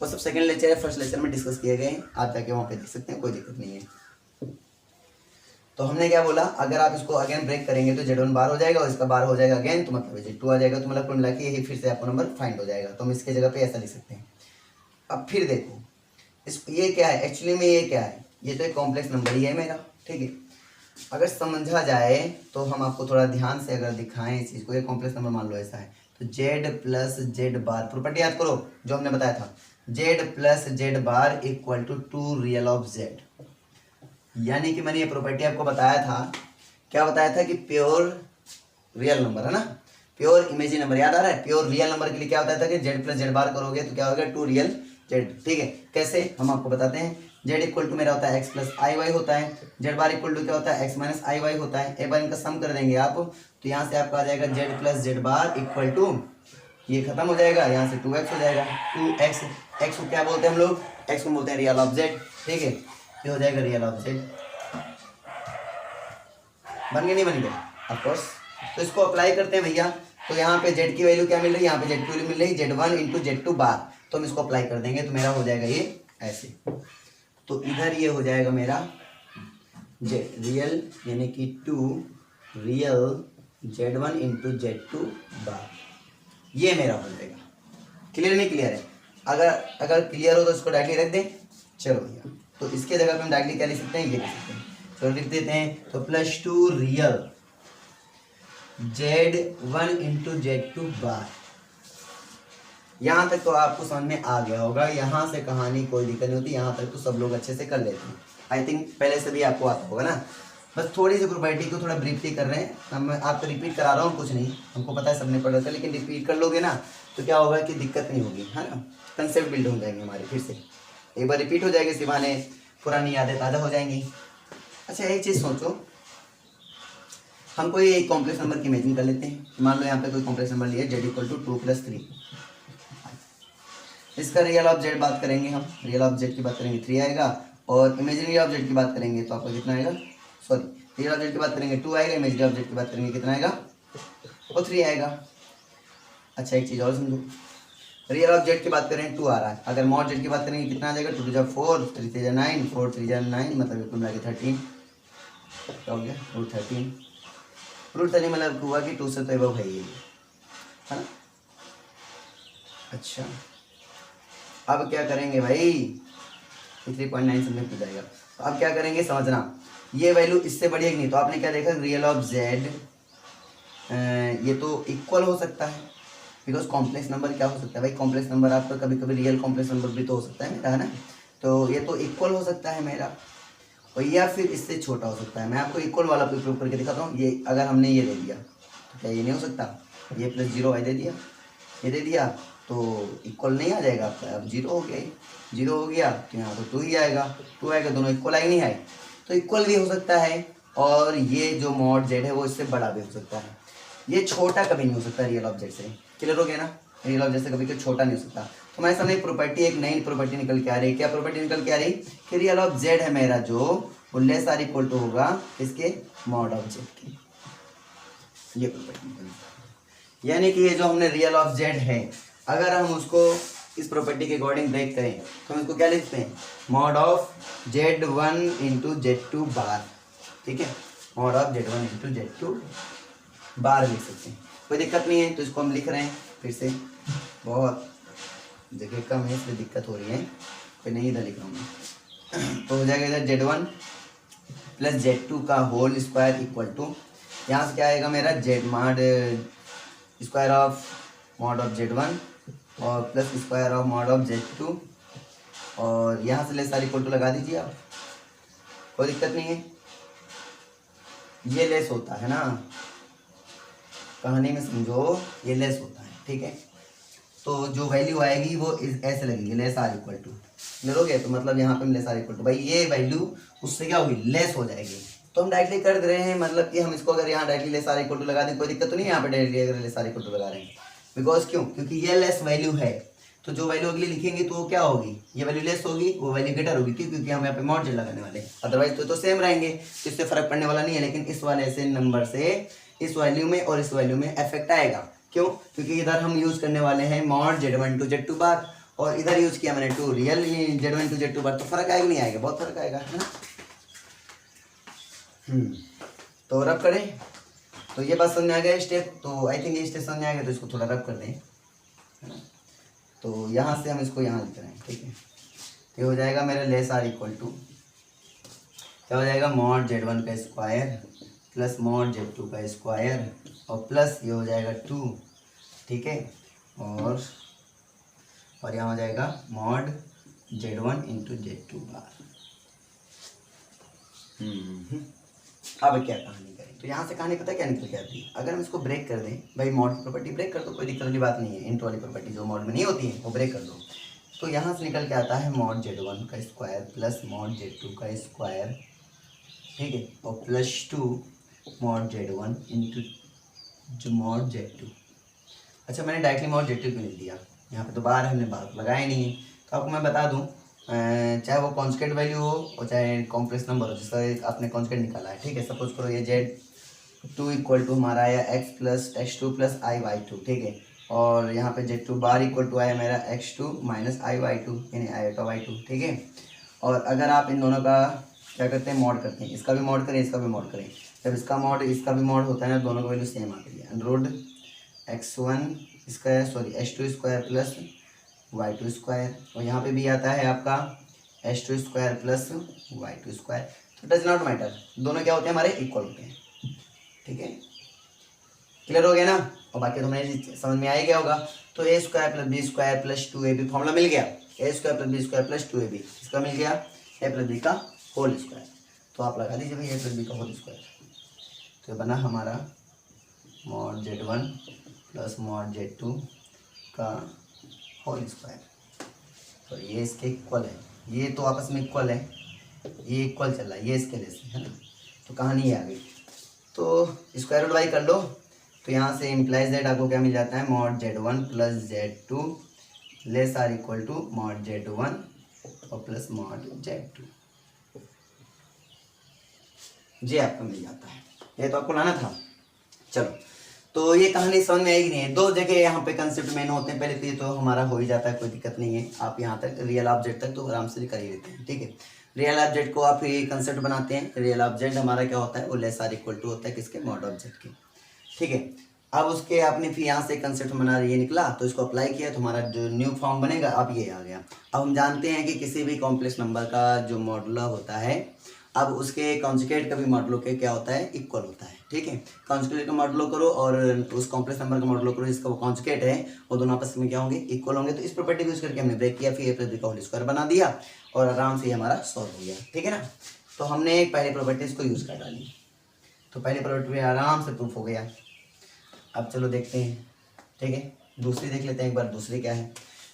वो सब सेकंड लेक्चर है, फर्स्ट लेक्चर में डिस्कस किए गए हैं। आप जाके वहाँ पे देख सकते हैं, कोई दिक्कत नहीं है। तो हमने क्या बोला, अगर आप इसको अगेन ब्रेक करेंगे तो Z1 बार हो जाएगा और इसका बार हो जाएगा अगेन, तो मतलब Z2 आ जाएगा। तो मतलब कुल मिला के यही फिर से आपको नंबर फाइंड हो जाएगा। तो हम इसके जगह पे ऐसा लिख सकते हैं। अब फिर देखो ये क्या है, एक्चुअली में ये क्या है, ये तो एक कॉम्प्लेक्स नंबर ही है मेरा, ठीक है। अगर समझा जाए तो हम आपको थोड़ा ध्यान से अगर दिखाएं इस चीज़ को, ये कॉम्प्लेक्स नंबर मान लो ऐसा है, तो Z plus Z bar, property याद करो जो हमने बताया था, Z plus Z bar equal to 2 real of Z। यानी कि मैंने ये प्रॉपर्टी आपको बताया था, क्या बताया था कि प्योर रियल नंबर, है ना, प्योर इमेजिन नंबर, याद आ रहा है। प्योर रियल नंबर के लिए क्या होता था कि Z प्लस Z बार करोगे तो क्या होगा 2 रियल Z, ठीक है। कैसे, हम आपको बताते हैं। Z इक्वल टू मेरा होता है x प्लस आई वाई होता है, Z बार इक्वल टू क्या होता है x माइनस आई वाई होता है। एक बार इनका सम कर देंगे आप, तो यहाँ से आपका आ जाएगा Z plus Z bar equal to, ये खत्म हो जाएगा, यहाँ से 2x हो जाएगा। 2x, x को क्या बोलते हैं हम लोग, x को बोलते हैं रियल ऑफ Z, ठीक है। ये हो जाएगा रियल ऑफ Z। बन गए नहीं बन गए, ऑफकोर्स। तो इसको अप्लाई करते हैं भैया। तो यहाँ पे Z की वैल्यू क्या मिल रही है, यहाँ पे Z की वैल्यू मिल रही है Z1 इंटू Z2 बार। तो हम इसको अप्लाई कर देंगे तो मेरा हो जाएगा ये ऐसे। तो इधर ये हो जाएगा मेरा Z रियल, यानी कि 2 रियल Z1 इंटू Z2 बार, ये मेरा हो जाएगा। क्लियर नहीं क्लियर है? अगर क्लियर हो तो इसको डायरेक्टली रख दें। चलो भैया, तो इसके जगह पे हम डायरेक्टली क्या लिख सकते हैं, ये लिख सकते हैं। चलो लिख देते हैं। तो +2 रियल Z1 इंटू Z2 बार। यहाँ तक तो आपको समझ में आ गया होगा, यहाँ से कहानी कोई दिक्कत नहीं होती, यहाँ तक तो सब लोग अच्छे से कर लेते हैं। आई थिंक पहले से भी आपको आता होगा ना। बस थोड़ी सी प्रॉपर्टी को थोड़ा ब्रीफली कर रहे हैं हम, आपको रिपीट करा रहा हूँ, कुछ नहीं, हमको पता है सबने पढ़ा था, लेकिन रिपीट कर लोगे ना तो क्या होगा कि दिक्कत नहीं होगी, है ना। कंसेप्ट बिल्ड हो जाएंगे हमारे, फिर से एक बार रिपीट हो जाएगी, सिवाने पुरानी यादें ताज़ा हो जाएंगी। अच्छा एक चीज़ सोचो, हम कोई एक कॉम्प्लेक्स नंबर की इमेजिन कर लेते हैं। मान लो यहाँ पे कोई कॉम्प्लेक्स नंबर लिया Z इक्वल टू 2 + 3। इसका रियल ऑफ Z बात करेंगे, हम रियल ऑफ Z की बात करेंगे 3 आएगा, और इमेजिनरी ऑफ Z की बात करेंगे तो आपका कितना आएगा, सॉरी रियल ऑफ Z की बात करेंगे 2 आएगा, इमेजिनरी ऑफ Z की बात करेंगे कितना आएगा, वो 3 आएगा। अच्छा एक चीज़ और समझो, रियल ऑफ Z की बात करें 2 आ रहा है, अगर मॉड Z की बात करेंगे कितना आ जाएगा, 2 × 4, 3 × 9, 4 × 3 = 9, मतलब कुल मिला के 13, क्या हो गया, रूट 13। रूट था नहीं मतलब हुआ कि 2 से तो एबव है ये, है ना। अच्छा अब क्या करेंगे भाई, 3.9 समथिंग हो जाएगा। तो अब क्या करेंगे समझना, ये वैल्यू इससे बड़ी है कि नहीं, तो आपने क्या देखा रियल ऑफ जेड ये तो इक्वल हो सकता है, बिकॉज कॉम्प्लेक्स नंबर क्या हो सकता है भाई, कॉम्प्लेक्स नंबर आपका कभी कभी रियल कॉम्प्लेक्स नंबर भी तो हो सकता है मेरा, है ना। तो ये तो इक्वल हो सकता है मेरा, और या फिर इससे छोटा हो सकता है। मैं आपको इक्वल वाला प्रूव करके दिखाता हूँ। ये अगर हमने ये दे दिया तो क्या ये नहीं हो सकता, ये प्लस 0 दे दिया, ये दे दिया तो इक्वल नहीं आ जाएगा आपका, अब 0 हो गया, 0 हो गया तो यहाँ तो 2 ही आएगा, 2 आएगा, दोनों इक्वल आए नहीं आए, तो इक्वल भी हो सकता है। और ये जो मॉड जेड है वो इससे बड़ा भी हो सकता है, ये छोटा कभी नहीं हो सकता रियल ऑफ जेड से। क्लियर हो गया ना, रियल ऑफ जेड से कभी कोई छोटा नहीं हो सकता। तो हमारे सामने प्रॉपर्टी, एक नई प्रॉपर्टी निकल के आ रही है। क्या प्रॉपर्टी निकल के आ रही कि रियल ऑफ जेड है मेरा जो, वो लेस आर इक्वल टू होगा इसके मॉड ऑफ जेड की, ये प्रॉपर्टी निकल। यानी कि ये जो हमने रियल ऑफ जेड है, अगर हम उसको इस प्रॉपर्टी के अकॉर्डिंग ब्रेक करें तो हम इसको क्या लिखते हैं, mod of Z1 into Z2 बार, ठीक है, mod of Z1 into Z2 बार लिख सकते हैं, कोई दिक्कत नहीं है। तो इसको हम लिख रहे हैं फिर से, बहुत जगह कम है इसलिए दिक्कत हो रही है, कोई नहीं इधर लिख रहा हूँ मैं। तो हो जाएगा इधर Z1 प्लस Z2 का होल स्क्वायर इक्वल टू, यहाँ से क्या आएगा मेरा Z mod square of mod of Z1 और plus square of mod of Z2, और यहाँ से लेस सारी इक्वल टू लगा दीजिए आप, कोई दिक्कत नहीं है। ये लेस होता है ना, कहानी में समझो, ये लेस होता है, ठीक है। तो जो वैल्यू आएगी वो ऐसे लगेगी, लेस आर इक्वल टू, मिलोगे तो मतलब यहाँ पे लेस आर इक्वल टू, भाई ये वैल्यू उससे क्या होगी, लेस हो जाएगी। तो हम डायरेक्टली कर दे रहे हैं, मतलब कि हम इसको अगर यहाँ directly less or equal to लगा दें कोई दिक्कत तो नहीं है, यहाँ पे डायरेक्टली अगर लेस आर इक्वल टू लगा रहे हैं, बिकॉज क्यों, क्योंकि ये लेस वैल्यू है, तो जो वैल्यू अगली लिखेंगे तो वो क्या होगी, ये वैल्यू लेस होगी, वो वैल्यू ग्रेटर होगी, क्यों, क्योंकि हम यहाँ पे मॉड जेड लगाने वाले हैं, अदरवाइज तो सेम रहेंगे, तो इससे फर्क पड़ने वाला नहीं है। लेकिन इस वाले ऐसे नंबर से इस वैल्यू में और इस वैल्यू में इफेक्ट आएगा, क्यों, क्योंकि इधर हम यूज करने वाले हैं मॉड Z1 टू Z2 बार, और इधर यूज किया मैंने to real Z1 to Z2 बार, तो फर्क आएगा नहीं आएगा, बहुत फर्क आएगा, है ना। तो रब करें, तो ये बात समझ में आ गया स्टेप, तो आई थिंक ये स्टेप समझ में आ गया, तो इसको थोड़ा रब कर दें, है ना। तो यहाँ से हम इसको यहाँ लिख रहे हैं, ठीक है। ये हो जाएगा मेरा लेस आर इक्वल टू, क्या हो जाएगा, मॉड Z1 का स्क्वायर प्लस मॉड Z2 का स्क्वायर और प्लस ये हो जाएगा 2, ठीक है, और यहाँ हो जाएगा मॉड Z1 इंटू Z2 बार। अब क्या कहानी करें, तो यहाँ से कहानी पता है क्या निकल के आती है, अगर हम इसको ब्रेक कर दें, भाई मॉड प्रॉपर्टी ब्रेक कर दो, कोई दिक्कत वाली बात नहीं है, इंट वाली प्रॉपर्टी जो मॉड में नहीं होती है वो ब्रेक कर दो। तो यहाँ से निकल के आता है मॉड Z1 का स्क्वायर प्लस मॉड Z2 का स्क्वायर, ठीक है, और प्लस 2 मॉड Z1 इंटू जो मॉड Z2। अच्छा मैंने डायरेक्टली मॉड Z2 क्यों लिख दिया, यहाँ पे तो बार हमने बार लगाया नहीं है। तो आपको मैं बता दूँ, चाहे वो कॉन्स्टेंट वैल्यू हो और चाहे कॉम्प्लेक्स नंबर हो, जिसका आपने कॉन्स्टेंट निकाला है, ठीक है, सपोज करो ये Z2 इक्वल टू हमारा आया x plus x2 plus i/2, ठीक है, और यहाँ पे Z2 बार इक्वल टू आया मेरा x2 माइनस i/2 यानी i/2, ठीक है। और अगर आप इन दोनों का क्या करते हैं, मॉड करते हैं, इसका भी मॉड करें इसका भी मॉड करें, जब इसका मॉड इसका भी मॉड होता है ना, दोनों का वैल्यू सेम आती है, root x1 square sorry h2 square plus y2 square, और यहाँ पे भी आता है आपका h2 square plus y2 square. तो डज नॉट मैटर, दोनों क्या होते हैं हमारे, इक्वल होते हैं, ठीक है। क्लियर हो गया ना, और बाकी तो हमें समझ में आ ही गया होगा। तो a square plus b square plus 2ab formula मिल गया, a square plus b square plus 2ab, इसका मिल गया a प्लस बी का होल स्क्वायर। तो आप लगा दीजिए भाई a प्लस बी का होल स्क्वायर, तो बना हमारा mod Z1 plus mod Z2 का होल स्क्वायर। तो ये इसके इक्वल है, ये तो आपस में इक्वल है, ये इक्वल चल रहा है, ये इसके लेस है ना। तो कहानी ये आ गई, तो स्क्वायर रूट बाई कर लो, तो यहाँ से इम्प्लाइज दैट आपको क्या मिल जाता है, mod Z1 plus Z2 less or equal to mod Z1 और प्लस मॉड Z2, ये आपको मिल जाता है। ये तो आपको लाना था। चलो तो ये कहानी समझ में आएगी नहीं है, दो जगह यहाँ पे कंसेप्ट मेन होते हैं, पहले तो ये तो हमारा हो ही जाता है, कोई दिक्कत नहीं है, आप यहाँ तक रियल ऑब्जेक्ट तक तो आराम से कर ही लेते हैं, ठीक है। रियल ऑब्जेक्ट को आप ये कंसेप्ट बनाते हैं, रियल ऑब्जेक्ट हमारा क्या होता है, वो लेस आर इक्वल टू होता है किसके, मॉड ऑब्जेक्ट के। ठीक है। अब उसके आपने फिर यहाँ से कंसेप्ट हमारा ये निकला, तो इसको अप्लाई किया तो हमारा जो न्यू फॉर्म बनेगा अब ये आ गया। अब हम जानते हैं कि किसी भी कॉम्प्लेक्स नंबर का जो मॉडुलर होता है, अब उसके कॉन्जुगेट का भी मॉडुलो के क्या होता है, इक्वल होता है। ठीक है, कॉन्जुगेट का मॉडुलो करो और उस कॉम्प्लेक्स नंबर का मॉडुलो करो, जिसका वो कॉन्जुगेट है, वो दोनों आपस में क्या होंगे, इक्वल होंगे। तो इस प्रॉपर्टी को यूज करके हमने ब्रेक किया, फिर ए प्लस बी का होल स्क्वायर बना दिया और आराम से हमारा सॉल्व हो गया। ठीक है ना, तो हमने पहले प्रॉपर्टीज को यूज कर डाली, तो पहले प्रॉपर्टी आराम से प्रूफ हो गया। अब चलो देखते हैं। ठीक है, दूसरी देख लेते हैं एक बार। दूसरी क्या है,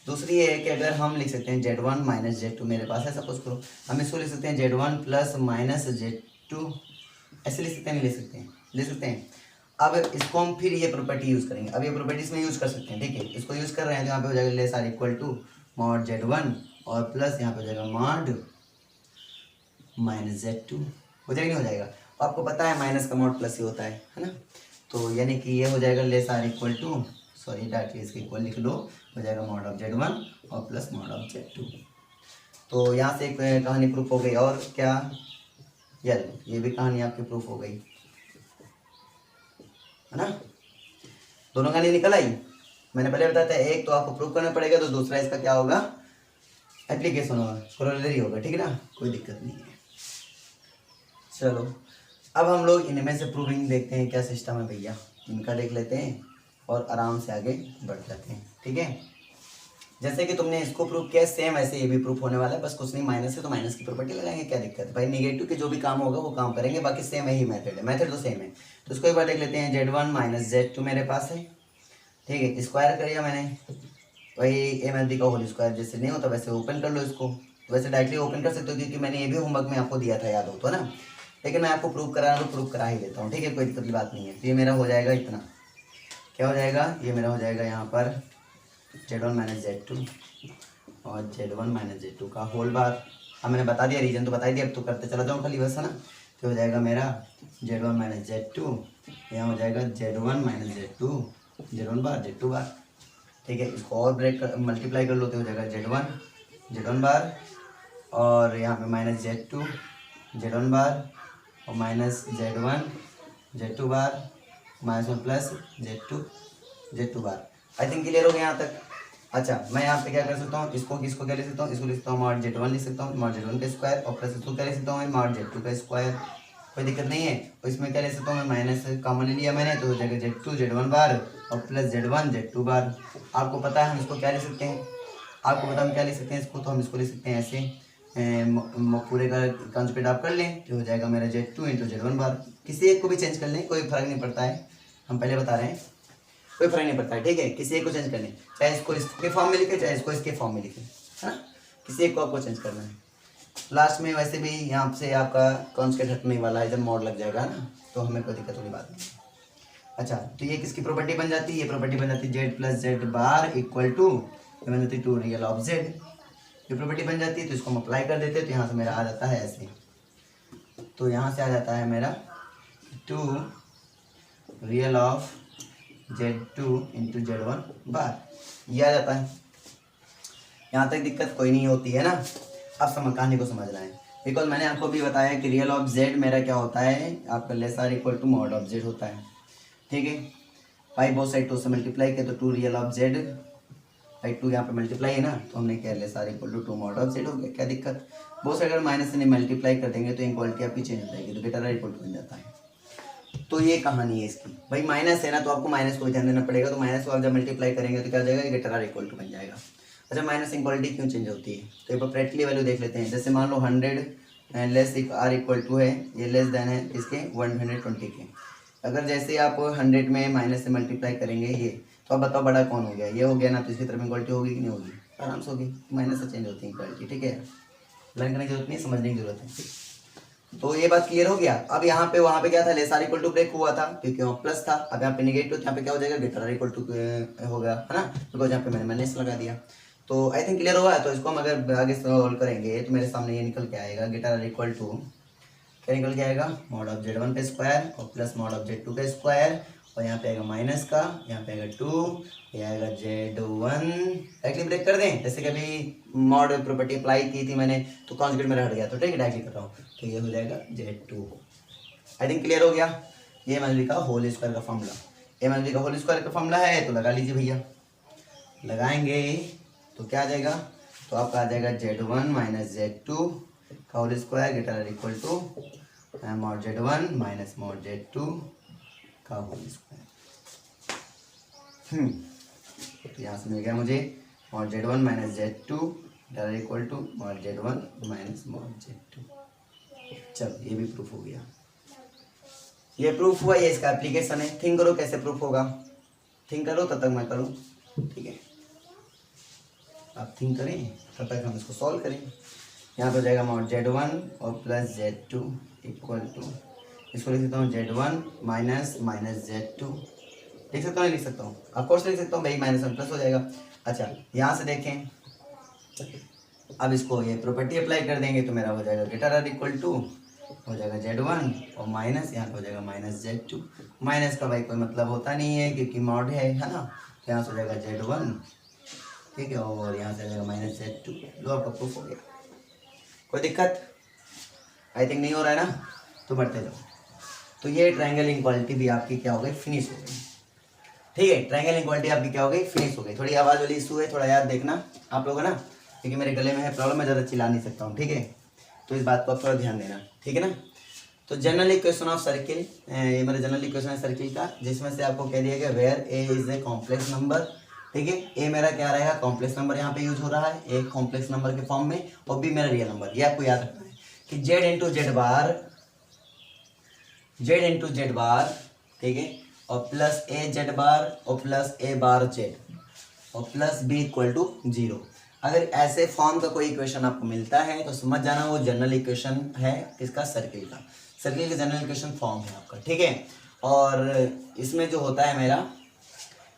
दूसरी ये है कि अगर हम लिख सकते हैं Z1 माइनस Z2, मेरे पास है सपोज करो, हम इसको लिख सकते हैं Z1 प्लस माइनस Z2, ऐसे लिख सकते हैं, नहीं लिख सकते हैं, लिख सकते हैं। अब इसको हम फिर ये प्रॉपर्टी यूज़ करेंगे। अब ये प्रॉपर्टी इसमें यूज़ कर सकते हैं। ठीक है, इसको यूज़ कर रहे हैं तो यहाँ पे हो जाएगा less or equal to mod Z1 और प्लस यहाँ पे हो जाएगा मॉड माइनस Z2, हो जाएगा, नहीं हो जाएगा। आपको पता है माइनस का मॉड प्लस ही होता है ना, तो यानी कि ये हो जाएगा less or equal to, sorry directly इसके इक्वल लिख लो, हो जाएगा मॉड ऑफ Z1 और प्लस मॉड ऑफ Z2। तो यहाँ से एक कहानी प्रूफ हो गई। और क्या, ये भी कहानी आपकी प्रूफ हो गई, है ना, दोनों कहानी निकल आई। मैंने पहले बताया था एक तो आपको प्रूफ करना पड़ेगा, तो दूसरा इसका क्या होगा, एप्लीकेशन होगा, कोरोलरी होगा। ठीक है ना, कोई दिक्कत नहीं है। चलो अब हम लोग इनमें से प्रूविंग देखते हैं क्या सिस्टम है भैया, इनका देख लेते हैं और आराम से आगे बढ़ जाते हैं। ठीक है, जैसे कि तुमने इसको प्रूव किया सेम ऐसे ये भी प्रूफ होने वाला है, बस कुछ नहीं, माइनस है तो माइनस की प्रॉपर्टी लगाएंगे, क्या दिक्कत है भाई। नेगेटिव के जो भी काम होगा वो काम करेंगे, बाकी सेम ही मेथड है, मेथड तो सेम है। तो इसको एक बार देख लेते हैं। Z1 माइनस Z2 मेरे पास है। ठीक है, स्क्वायर कर लिया मैंने, वही ए माइनस बी का होल स्क्वायर, जैसे नहीं होता वैसे ओपन कर लो इसको। वैसे डायरेक्टली ओपन कर सकते हो क्योंकि मैंने ये भी होमवर्क में आपको दिया था, याद हो तो ना, लेकिन मैं आपको प्रूव करा तो प्रूव करा ही देता हूँ। ठीक है, कोई दिक्कत की बात नहीं है। तो ये मेरा हो जाएगा इतना, क्या हो जाएगा, ये मेरा हो जाएगा यहाँ पर Z1 माइनस Z2 और Z1 माइनस Z2 का होल बार। हाँ मैंने बता दिया, रीजन तो बता ही दिया, अब तो करते चला जाऊँ खाली बस, है ना। तो हो जाएगा मेरा Z1 माइनस Z2, यहाँ हो जाएगा Z1 माइनस Z2, Z1 बार Z2 बार। ठीक है, इसको और ब्रेक कर मल्टीप्लाई कर लो तो हो जाएगा Z1 बार और यहाँ पे माइनस Z1 बार और माइनस Z2 बार माइनस में plus Z2 bar. I think clear हो गया यहाँ तक। अच्छा, मैं यहाँ पे क्या कर सकता हूँ, इसको क्या लिख सकता हूँ, इसको लिख सकता हूँ मॉड Z1 लिख सकता हूँ, मॉड Z1 का स्क्वायर और प्लस इसको क्या लिख सकता हूँ मैं, मॉड Z2 का स्क्वायर, कोई दिक्कत नहीं है। और इसमें क्या ले सकता हूँ मैं, माइनस कॉमन ले लिया मैंने, तो हो जाएगा Z2 Z1 बार और प्लस Z1 Z2 बार। आपको पता है हम इसको क्या ले सकते हैं, आपको पता हम क्या ले सकते हैं इसको, तो हम इसको ले सकते हैं ऐसे, पूरे का कॉन्जुगेट आप कर लें तो हो जाएगा मेरा Z2 इंटू Z1 बार। किसी एक को भी चेंज कर लें, कोई फर्क नहीं पड़ता है, हम पहले बता रहे हैं, कोई फर्क नहीं पड़ता है। ठीक है, किसी एक को चेंज कर लें, चाहे इसको इसके फॉर्म में लिखे चाहे इसको इसके फॉर्म में लिखे, है ना, किसी एक को आपको चेंज करना है। लास्ट में वैसे भी यहाँ से आपका कॉन्जुगेट हटने वाला है, जब मोड लग जाएगा ना, तो हमें कोई दिक्कत वाली बात नहीं। अच्छा, तो ये किसकी प्रॉपर्टी बन जाती है, ये प्रॉपर्टी बन जाती है Z plus Z bar equal to, ये बन जाती है 2 रियल ऑफ Z, ये प्रॉपर्टी बन जाती है। तो इसको हम अप्लाई कर देते हैं, तो यहाँ से मेरा आ जाता है ऐसे, तो यहाँ से आ जाता है मेरा 2 real of Z2 into Z1 बार, ये आ जाता है। यहाँ तक दिक्कत कोई नहीं होती है ना। अब कहानी को समझना है, बिकॉज मैंने आपको भी बताया कि रियल ऑफ Z मेरा क्या होता है, आपका less or equal to mod of Z होता है। ठीक है, भाई बोथ साइड 2 से मल्टीप्लाई किया तो 2 रियल ऑफ Z, भाई 2 यहाँ पे मल्टीप्लाई है ना, तो हमने क्या less or equal to 2 mod of Z हो गया, क्या दिक्कत। बोथ साइड अगर माइनस से नहीं मल्टीप्लाई कर देंगे तो इक्वालिटी आपकी चेंज हो जाएगी, तो ग्रेटर आर इक्वल टू बन जाता है। तो ये कहानी है इसकी, भाई माइनस है ना तो आपको माइनस को ध्यान देना पड़ेगा, तो माइनस को आप जब मल्टीप्लाई करेंगे तो क्या हो जाएगा, ग्रेटर आर इक्वल टू बन जाएगा। अच्छा, माइनस इक्वालिटी क्यों चेंज होती है, तो एक बार प्रैक्टिकली वैल्यू देख लेते हैं। जैसे मान लो 100 लेस आर इक्वल टू है, ये लेस देन है इसके 120 के। अगर जैसे आप 100 में माइनस से मल्टीप्लाई करेंगे ये, तो आप बताओ बड़ा कौन हो गया, ये हो गया ना, तो इसकी तरफ इक्वालिटी होगी कि नहीं होगी, आराम से होगी, माइनस से चेंज होती है इक्वालिटी। ठीक है, लर्न करने की जरूरत नहीं, समझने की जरूरत है। तो ये बात क्लियर हो गया। अब यहाँ पे वहाँ पे क्या था, less or equal to break हुआ था क्योंकि वहाँ प्लस था, अब यहाँ पे निगेटिव, यहाँ पे क्या हो जाएगा, ग्रेटर आर इक्वल टू हो गया, है ना, बिकॉज यहाँ पे मैंने माइनस लगा दिया। तो आई थिंक क्लियर हुआ है। तो इसको हम अगर आगे सॉल्व करेंगे तो मेरे सामने ये निकल के आएगा, ग्रेटर आर इक्वल टू क्या निकल के आएगा, मॉड ऑफ Z1 का स्क्वायर और प्लस मॉड ऑफ Z2 का स्क्वायर, और यहाँ पे आएगा माइनस का, यहाँ पे आएगा 2, ये आएगा Z1, डायरेक्टली ब्रेक कर दें। जैसे कभी मॉड प्रॉपर्टी अप्लाई की थी मैंने तो कॉन्जुगेट मेरा हट गया, तो ठीक है डायरेक्टली कर रहा हूँ, तो ये हो जाएगा Z2। आई थिंक क्लियर हो गया, ये मैंने लिखा होल स्क्वायर का फॉर्मूला। ए माइनस बी का होल स्क्वायर का फॉर्मूला है, तो लगा लीजिए भैया। लगाएंगे तो क्या आ जाएगा, तो आपका आ जाएगा Z1 माइनस Z2 का whole square greater equal to mod Z1 minus mod Z2 का होल स्क्वायर। तो यहाँ से मिल गया मुझे mod Z1 minus Z2 greater equal to mod Z1 minus mod Z2। चलो ये भी प्रूफ हो गया, ये प्रूफ हुआ, ये इसका एप्लीकेशन है। थिंक करो कैसे प्रूफ होगा, थिंक करो तब तक मैं करूँ, ठीक है। आप थिंक करें तब तक हम इसको सॉल्व करें। यहाँ पे हो जाएगा मॉड Z1 और प्लस Z2 इक्वल टू, इसको लिख सकता हूँ Z1 माइनस माइनस Z2, लिख सकता हूँ, लिख सकता हूँ, ऑफकोर्स लिख सकता हूँ भाई, माइनस वन प्लस हो जाएगा। अच्छा यहाँ से देखें, अब इसको ये प्रॉपर्टी अप्लाई कर देंगे तो मेरा हो जाएगा ग्रेटर आर इक्वल टू, हो जाएगा Z1 और माइनस यहाँ पे हो जाएगा माइनस Z2। माइनस का भाई कोई मतलब होता नहीं है क्योंकि मॉड है ना, तो यहाँ से हो जाएगा Z1, ठीक है, और यहाँ से हो जाएगा माइनस Z2। लो आपका प्रूफ हो गया। कोई दिक्कत आई थिंक नहीं हो रहा है ना, तो बढ़ते जाओ। तो ये ट्रायंगल इनक्वालिटी भी आपकी क्या हो गई, फिनिश हो गई, ठीक है। ट्रायंगल इनक्वालिटी आपकी क्या हो गई, फिनिश हो गई। थोड़ी आवाज़ वाली इशू है, थोड़ा याद देखना आप लोग, है ना, क्योंकि मेरे गले में है प्रॉब्लम, मैं ज़्यादा चिल्ला नहीं सकता हूँ, ठीक है। तो इस बात को आप थोड़ा ध्यान देना, ठीक है ना। तो जनरल इक्वेशन ऑफ सर्किल, ये मेरा जनरल इक्वेशन है सर्किल का, जिसमें से आपको कह दिया गया where a is a complex number, ठीक है। ए मेरा क्या रहेगा, कॉम्प्लेक्स नंबर यहाँ पे यूज हो रहा है, ए कॉम्प्लेक्स नंबर के फॉर्म में, और बी मेरा रियल नंबर। ये आपको याद रखना है कि जेड इंटू जेड बार, ठीक है, और प्लस ए जेड बार और प्लस ए बार जेड और प्लस बी इक्वल टू 0। अगर ऐसे फॉर्म का कोई इक्वेशन आपको मिलता है तो समझ जाना वो जनरल इक्वेशन है इसका, सर्किल का जनरल इक्वेशन फॉर्म है आपका, ठीक है। और इसमें जो होता है मेरा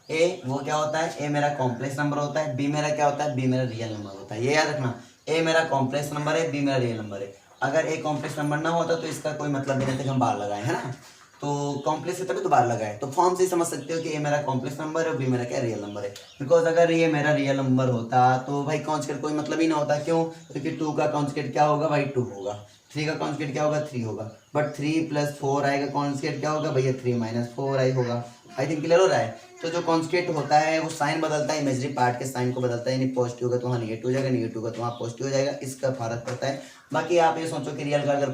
ए, वो क्या होता है, ए मेरा कॉम्प्लेक्स नंबर होता है, बी मेरा क्या होता है, बी मेरा रियल नंबर होता है। ये याद रखना, ए मेरा कॉम्प्लेक्स नंबर है, बी मेरा रियल नंबर है। अगर ए कॉम्प्लेक्स नंबर ना होता तो इसका कोई मतलब नहीं रहता कि हम बार लगाए, है ना। तो कॉम्प्लेक्स है तभी तो बार लगाए, तो फॉर्म से ही समझ सकते हो कि ए मेरा कॉम्प्लेक्स नंबर है और बी मेरा क्या रियल नंबर है। बिकॉज अगर ये मेरा रियल नंबर होता तो भाई कॉन्जुगेट कोई मतलब ही ना होता, क्यों, क्योंकि 2 का कॉन्जुगेट क्या होगा भाई, 2 होगा, 3 का कॉन्जुगेट क्या होगा, 3 होगा, बट 3 + 4 आएगा, कॉन्जुगेट क्या होगा भैया, 3 - 4 आई होगा। आई थिंक क्लियर हो रहा है। तो जो कॉन्जुगेट होता है वो साइन बदलता है, इमेजरी पार्ट के साइन को बदलता है, यानी पॉजिटिव होगा तो वहाँ निगेटिव हो जाएगा, निगेटिव होगा तो वहाँ पॉजिटिव हो जाएगा, इसका फर्क पड़ता है। बाकी आप ये सोचो कि रियल का अगर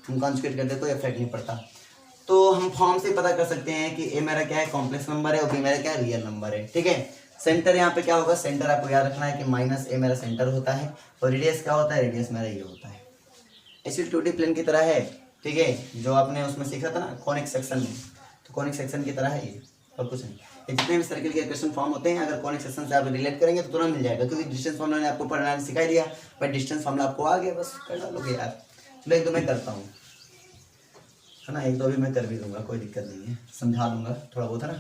हम कॉन्जुगेट करते कोई इफेक्ट नहीं पड़ता। तो हम फॉर्म से पता कर सकते हैं कि ए मेरा क्या है, कॉम्प्लेक्स नंबर है, और बी मेरा क्या है, रियल नंबर है, ठीक है। सेंटर यहाँ पे क्या होगा, सेंटर आपको याद रखना है कि माइनस ए मेरा सेंटर होता है, और रेडियस क्या होता है, रेडियस मेरा ये होता है। ऐसे 2D प्लेन की तरह है, ठीक है, जो आपने उसमें सीखा था ना कॉनिक सेक्शन में, तो कॉनिक सेक्शन की तरह है ये, और कुछ नहीं। ये जितने भी सर्किल के इक्वेशन फॉर्म होते हैं, अगर कॉनिक सेक्शन से आप रिलेट करेंगे तो तुरंत मिल जाएगा, क्योंकि डिस्टेंस फॉर्मूला ने आपको पढ़ना सिखा दिया, बट डिस्टेंस फॉर्मूला आपको आ गया, बस कर डालोगे यार। चलो एक दो मैं करता हूँ, है ना, एक दो भी मैं कर भी दूंगा, कोई दिक्कत नहीं है, समझा दूंगा थोड़ा बहुत, है ना।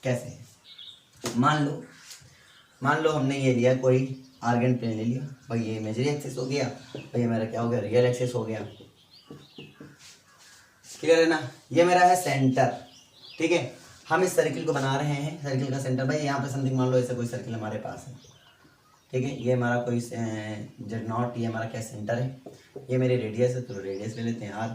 कैसे, मान लो हमने ये लिया कोई आर्गन प्लेन ले लिया भाई, ये इमेजरी एक्सिस हो गया भाई, ये मेरा क्या हो गया, रियल एक्सिस हो गया, क्लियर है ना। ये मेरा है सेंटर, ठीक है। हम इस सर्किल को बना रहे हैं, सर्किल का सेंटर भाई यहाँ पे समथिंग मान लो ऐसा कोई सर्किल हमारे पास है, ठीक है। ये हमारा कोई Z0, ये हमारा क्या सेंटर है, ये मेरी रेडियस है, तो रेडियस ले लेते हैं R।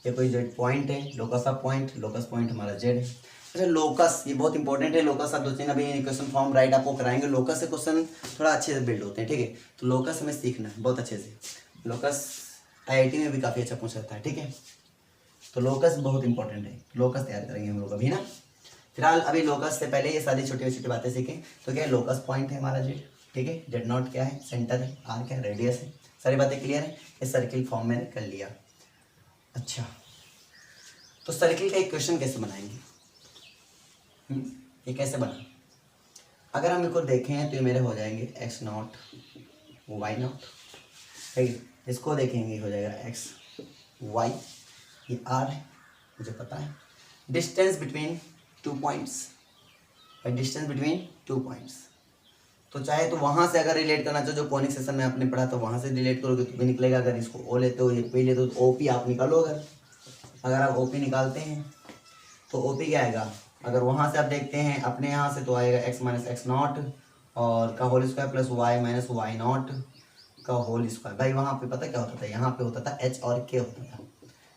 ये कोई जेड पॉइंट है, locus of point, locus point हमारा जेड है। अच्छा लोकस, ये बहुत इंपॉर्टेंट है, लोकस आप 2-3 अभी इक्वेशन फॉर्म राइट आपको कराएंगे, लोकस से क्वेश्चन थोड़ा अच्छे से बिल्ड होते हैं, ठीक है। तो लोकस हमें सीखना है बहुत अच्छे से, लोकस IIT में भी काफ़ी अच्छा पूछ सकता है, ठीक है। तो लोकस बहुत इंपॉर्टेंट है, लोकस तैयार करेंगे हम लोग अभी ना। फिलहाल अभी लोकस से पहले ये सारी छोटी छोटी बातें सीखें। तो क्या है, लोकस पॉइंट है हमारा जेड, ठीक है, Z0 क्या है, सेंटर है, R क्या है, रेडियस है, सारी बातें क्लियर है। ये सर्किल फॉर्म मैंने कर लिया। अच्छा तो सर्किल का इक्वेशन कैसे बनाएंगे, ये कैसे बना, अगर हम इसको देखें तो ये मेरे हो जाएंगे x0 y0, ठीक है। इसको देखेंगे हो जाएगा x y, ये r है मुझे पता है। Distance between 2 points, distance between 2 points, तो चाहे तो वहाँ से अगर रिलेट करना चाहो, जो कॉनिक सेक्शन में आपने पढ़ा तो वहाँ से रिलेट करोगे तो भी निकलेगा। अगर इसको O लेते हो, ये P लेते हो तो OP आप निकालो। अगर आप OP निकालते हैं तो OP क्या आएगा, अगर वहाँ से आप देखते हैं अपने यहाँ से तो आएगा x - x0 और का whole square plus y - y0 का होल स्क्वायर। भाई वहाँ पे पता क्या होता था, यहाँ पे होता था h और k होता था,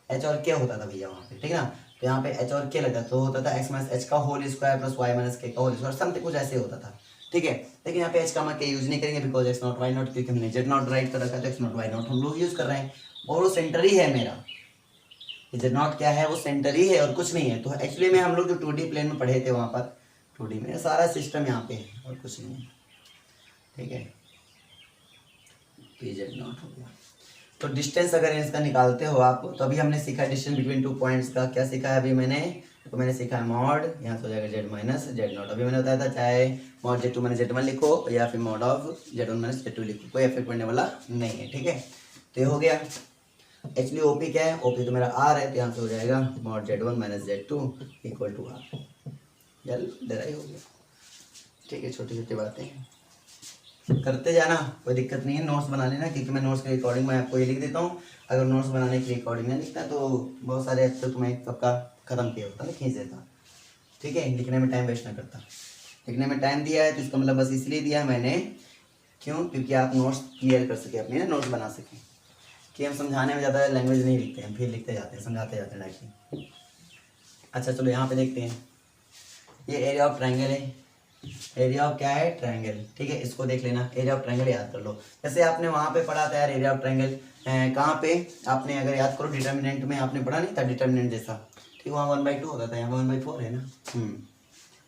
h और k होता था भैया वहाँ पे, ठीक है ना। तो यहाँ पे एच और के लगता तो होता था एक्स माइनस एच का whole square plus y minus k का होल स्क्वायर, समथिंग कुछ ऐसे होता था, ठीक है। लेकिन यहाँ पे एच का के यूज नहीं करेंगे because x not y not, क्योंकि हमने जेड नॉट राइट कर रखा है तो एक्स नॉट वाई नॉट हम लोग यूज कर रहे हैं, और वो सेंटर ही है मेरा, जेड नॉट क्या है वो सेंटर ही है और कुछ नहीं है। तो एक्चुअली में हम लोग जो 2D प्लेन में पढ़े थे वहाँ पर 2D में सारा सिस्टम यहाँ पे है और कुछ नहीं है, ठीक है। तो जेड नॉट हो गया। तो डिस्टेंस अगर इसका निकालते हो आप, तो अभी हमने सीखा डिस्टेंस बिटवीन 2 पॉइंट्स का, क्या सीखा है अभी मैंने, तो मैंने सीखा है मॉड, यहाँ से हो जाएगा जेड माइनस जेड नॉट। अभी मैंने बताया था चाहे mod z two minus z one लिखो या फिर mod of z one minus z two लिखो, कोई इफेक्ट पड़ने वाला नहीं है, ठीक है। तो ये हो गया। एक्चुअली ओपी क्या है, ओपी तो मेरा आर है, तो यहाँ से हो जाएगा mod z one minus z two equal to r, डराई हो गया, ठीक है। छोटी छोटी बातें करते जाना, कोई दिक्कत नहीं है, नोट्स बना लेना, क्योंकि मैं नोट्स के अकॉर्डिंग मैं आपको ये लिख देता हूँ। अगर नोट्स बनाने के लिए अकॉर्डिंग नहीं लिखता तो बहुत सारे अब तक मैं सबका खत्म किया होता है, खींच देता, ठीक है। लिखने में टाइम वेस्ट ना करता, लिखने में टाइम दिया है तो इसका मतलब बस इसलिए दिया मैंने, क्यों, क्योंकि आप नोट्स क्लियर कर सके अपनी, नोट्स बना सकें। कि हम समझाने में ज़्यादा लैंग्वेज नहीं लिखते हैं, फिर लिखते जाते हैं, समझाते जाते हैं डायरेक्टली। अच्छा चलो यहाँ पे देखते हैं, ये एरिया ऑफ ट्रायंगल है, एरिया ऑफ क्या है, ट्रायंगल, ठीक है। इसको देख लेना, एरिया ऑफ ट्रायंगल याद कर लो। जैसे आपने वहाँ पे पढ़ा था यार एरिया ऑफ ट्रायंगल, कहाँ पे आपने अगर याद करो डिटर्मिनेंट में आपने पढ़ा नहीं था डिटर्मिनेंट जैसा, ठीक, वहाँ 1/2 होता था, यहाँ 1/4 है ना,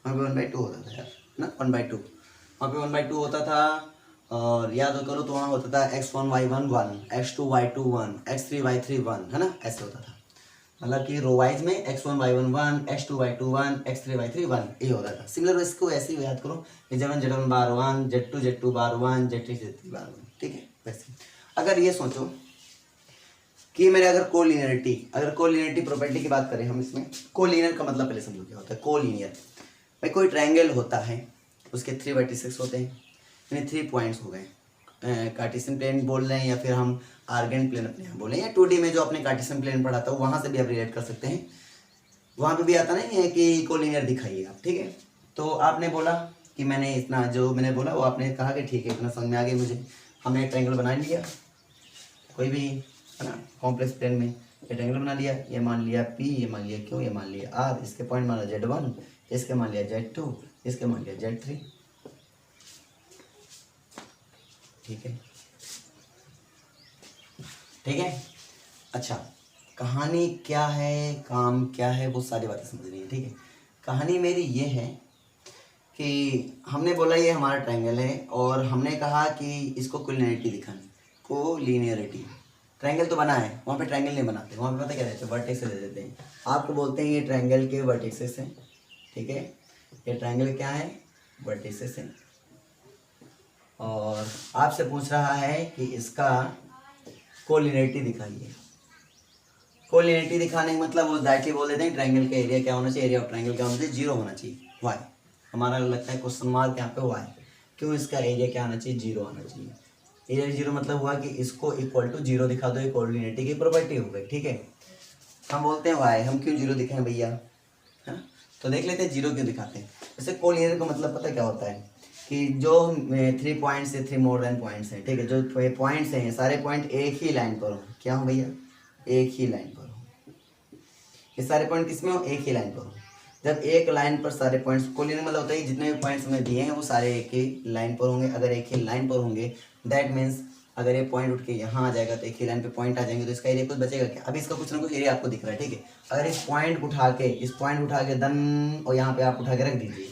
वहाँ पे 1/2 होता था यार ना, 1/2 वहाँ पे 1/2 होता था। और याद करो तो वहाँ होता था x1 y1 1, x2 y2 1, x3 y3 1, है ना, ऐसे होता था। मतलब कि रो वाइज में x1 y1 1, x2 y2 1, x3 y3 1 ये होता था। सिमिलर इसको ऐसे ही याद करो, z1 z1 bar 1, z2 bar 1, z3 z3 bar 1, ठीक है। वैसे अगर ये सोचो कि मेरे अगर कोलिनियरिटी प्रॉपर्टी की बात करें हम, इसमें कोलिनियर का मतलब पहले समझो क्या होता है। कोलिनियर भाई कोई ट्रायंगल होता है, उसके 3 वर्टिसेस होते हैं, यानी 3 पॉइंट्स हो गए, कार्टेशियन प्लेन बोल रहे हैं या फिर हम आर्गेन प्लेन अपने यहाँ बोले, या 2D में जो अपने कार्टेशियन प्लेन पढ़ा था वहाँ से भी आप रिलेट कर सकते हैं। वहाँ पे भी आता नहीं है कि कोलिनियर दिखाइए आप, ठीक है। तो आपने बोला कि मैंने इतना जो मैंने बोला वो आपने कहा कि ठीक है इतना समझ में आ गया मुझे, हमने एक ट्रायंगल बना लिया, कोई भी है ना कॉम्प्लेक्स प्लेन में ये ट्रायंगल बना लिया, ये मान लिया P, ये मान लिया Q, ये मान लिया R, इसके पॉइंट मान लिया Z1, इसके मान लिया Z2, इसके मान लिया Z3, ठीक है, ठीक है। अच्छा कहानी क्या है, काम क्या है, वो सारी बातें समझनी है, ठीक है। कहानी मेरी ये है कि हमने बोला ये हमारा ट्रायंगल है और हमने कहा कि इसको कोलिनियरिटी दिखानी, कोलिनियरिटी। ट्रायंगल तो बना है, वहाँ पे ट्रायंगल नहीं बनाते, वहाँ पे पता क्या देते हैं, वर्टेक्सेस दे देते हैं। आपको बोलते हैं ये ट्रायंगल के वर्टेक्सेस हैं, ठीक है। ये ट्रायंगल क्या है, वर्टेक्सेस हैं। और आपसे पूछ रहा है कि इसका कोलिनियरिटी दिखाइए। कोलिनियरिटी दिखाने का मतलब वो डायरेक्टली बोल देते हैं ट्रायंगल का एरिया क्या होना चाहिए, एरिया ऑफ ट्रायंगल क्या होना चाहिए, 0 होना चाहिए। वाई हमारा लगता है क्वेश्चन मार्क यहाँ पे वाई, क्यों, इसका एरिया क्या आना चाहिए, 0 आना चाहिए। एरिया 0 मतलब हुआ कि इसको इक्वल टू 0 दिखा दो, ये कोलिनियरिटी की प्रॉपर्टी हो गई, ठीक है। हम बोलते हैं वाई, हम क्यों 0 दिखाएं भैया, है। तो देख लेते हैं 0 क्यों दिखाते हैं। जैसे कोलिनियर का मतलब पता क्या होता है कि जो 3 पॉइंट्स है, 3 मोर देन पॉइंट्स हैं, ठीक है। जो पॉइंट्स हैं सारे पॉइंट एक ही लाइन पर हो, क्या हो भैया, एक ही लाइन पर हो। ये सारे पॉइंट किसमें हो, एक ही लाइन पर हो। जब एक लाइन पर सारे पॉइंट्स, कोलिनियर मतलब होता है जितने भी पॉइंट्स हमें दिए हैं वो सारे एक ही लाइन पर होंगे। अगर एक ही लाइन पर होंगे दैट मीन्स अगर ये पॉइंट उठ के यहाँ आ जाएगा तो एक ही लाइन पे पॉइंट आ जाएंगे, तो इसका एरिया कुछ बचेगा क्या। अभी इसका कुछ ना कुछ एरिया आपको दिख रहा है, ठीक है। अगर इस पॉइंट उठा के दन और यहाँ पे आप उठा के रख दीजिए,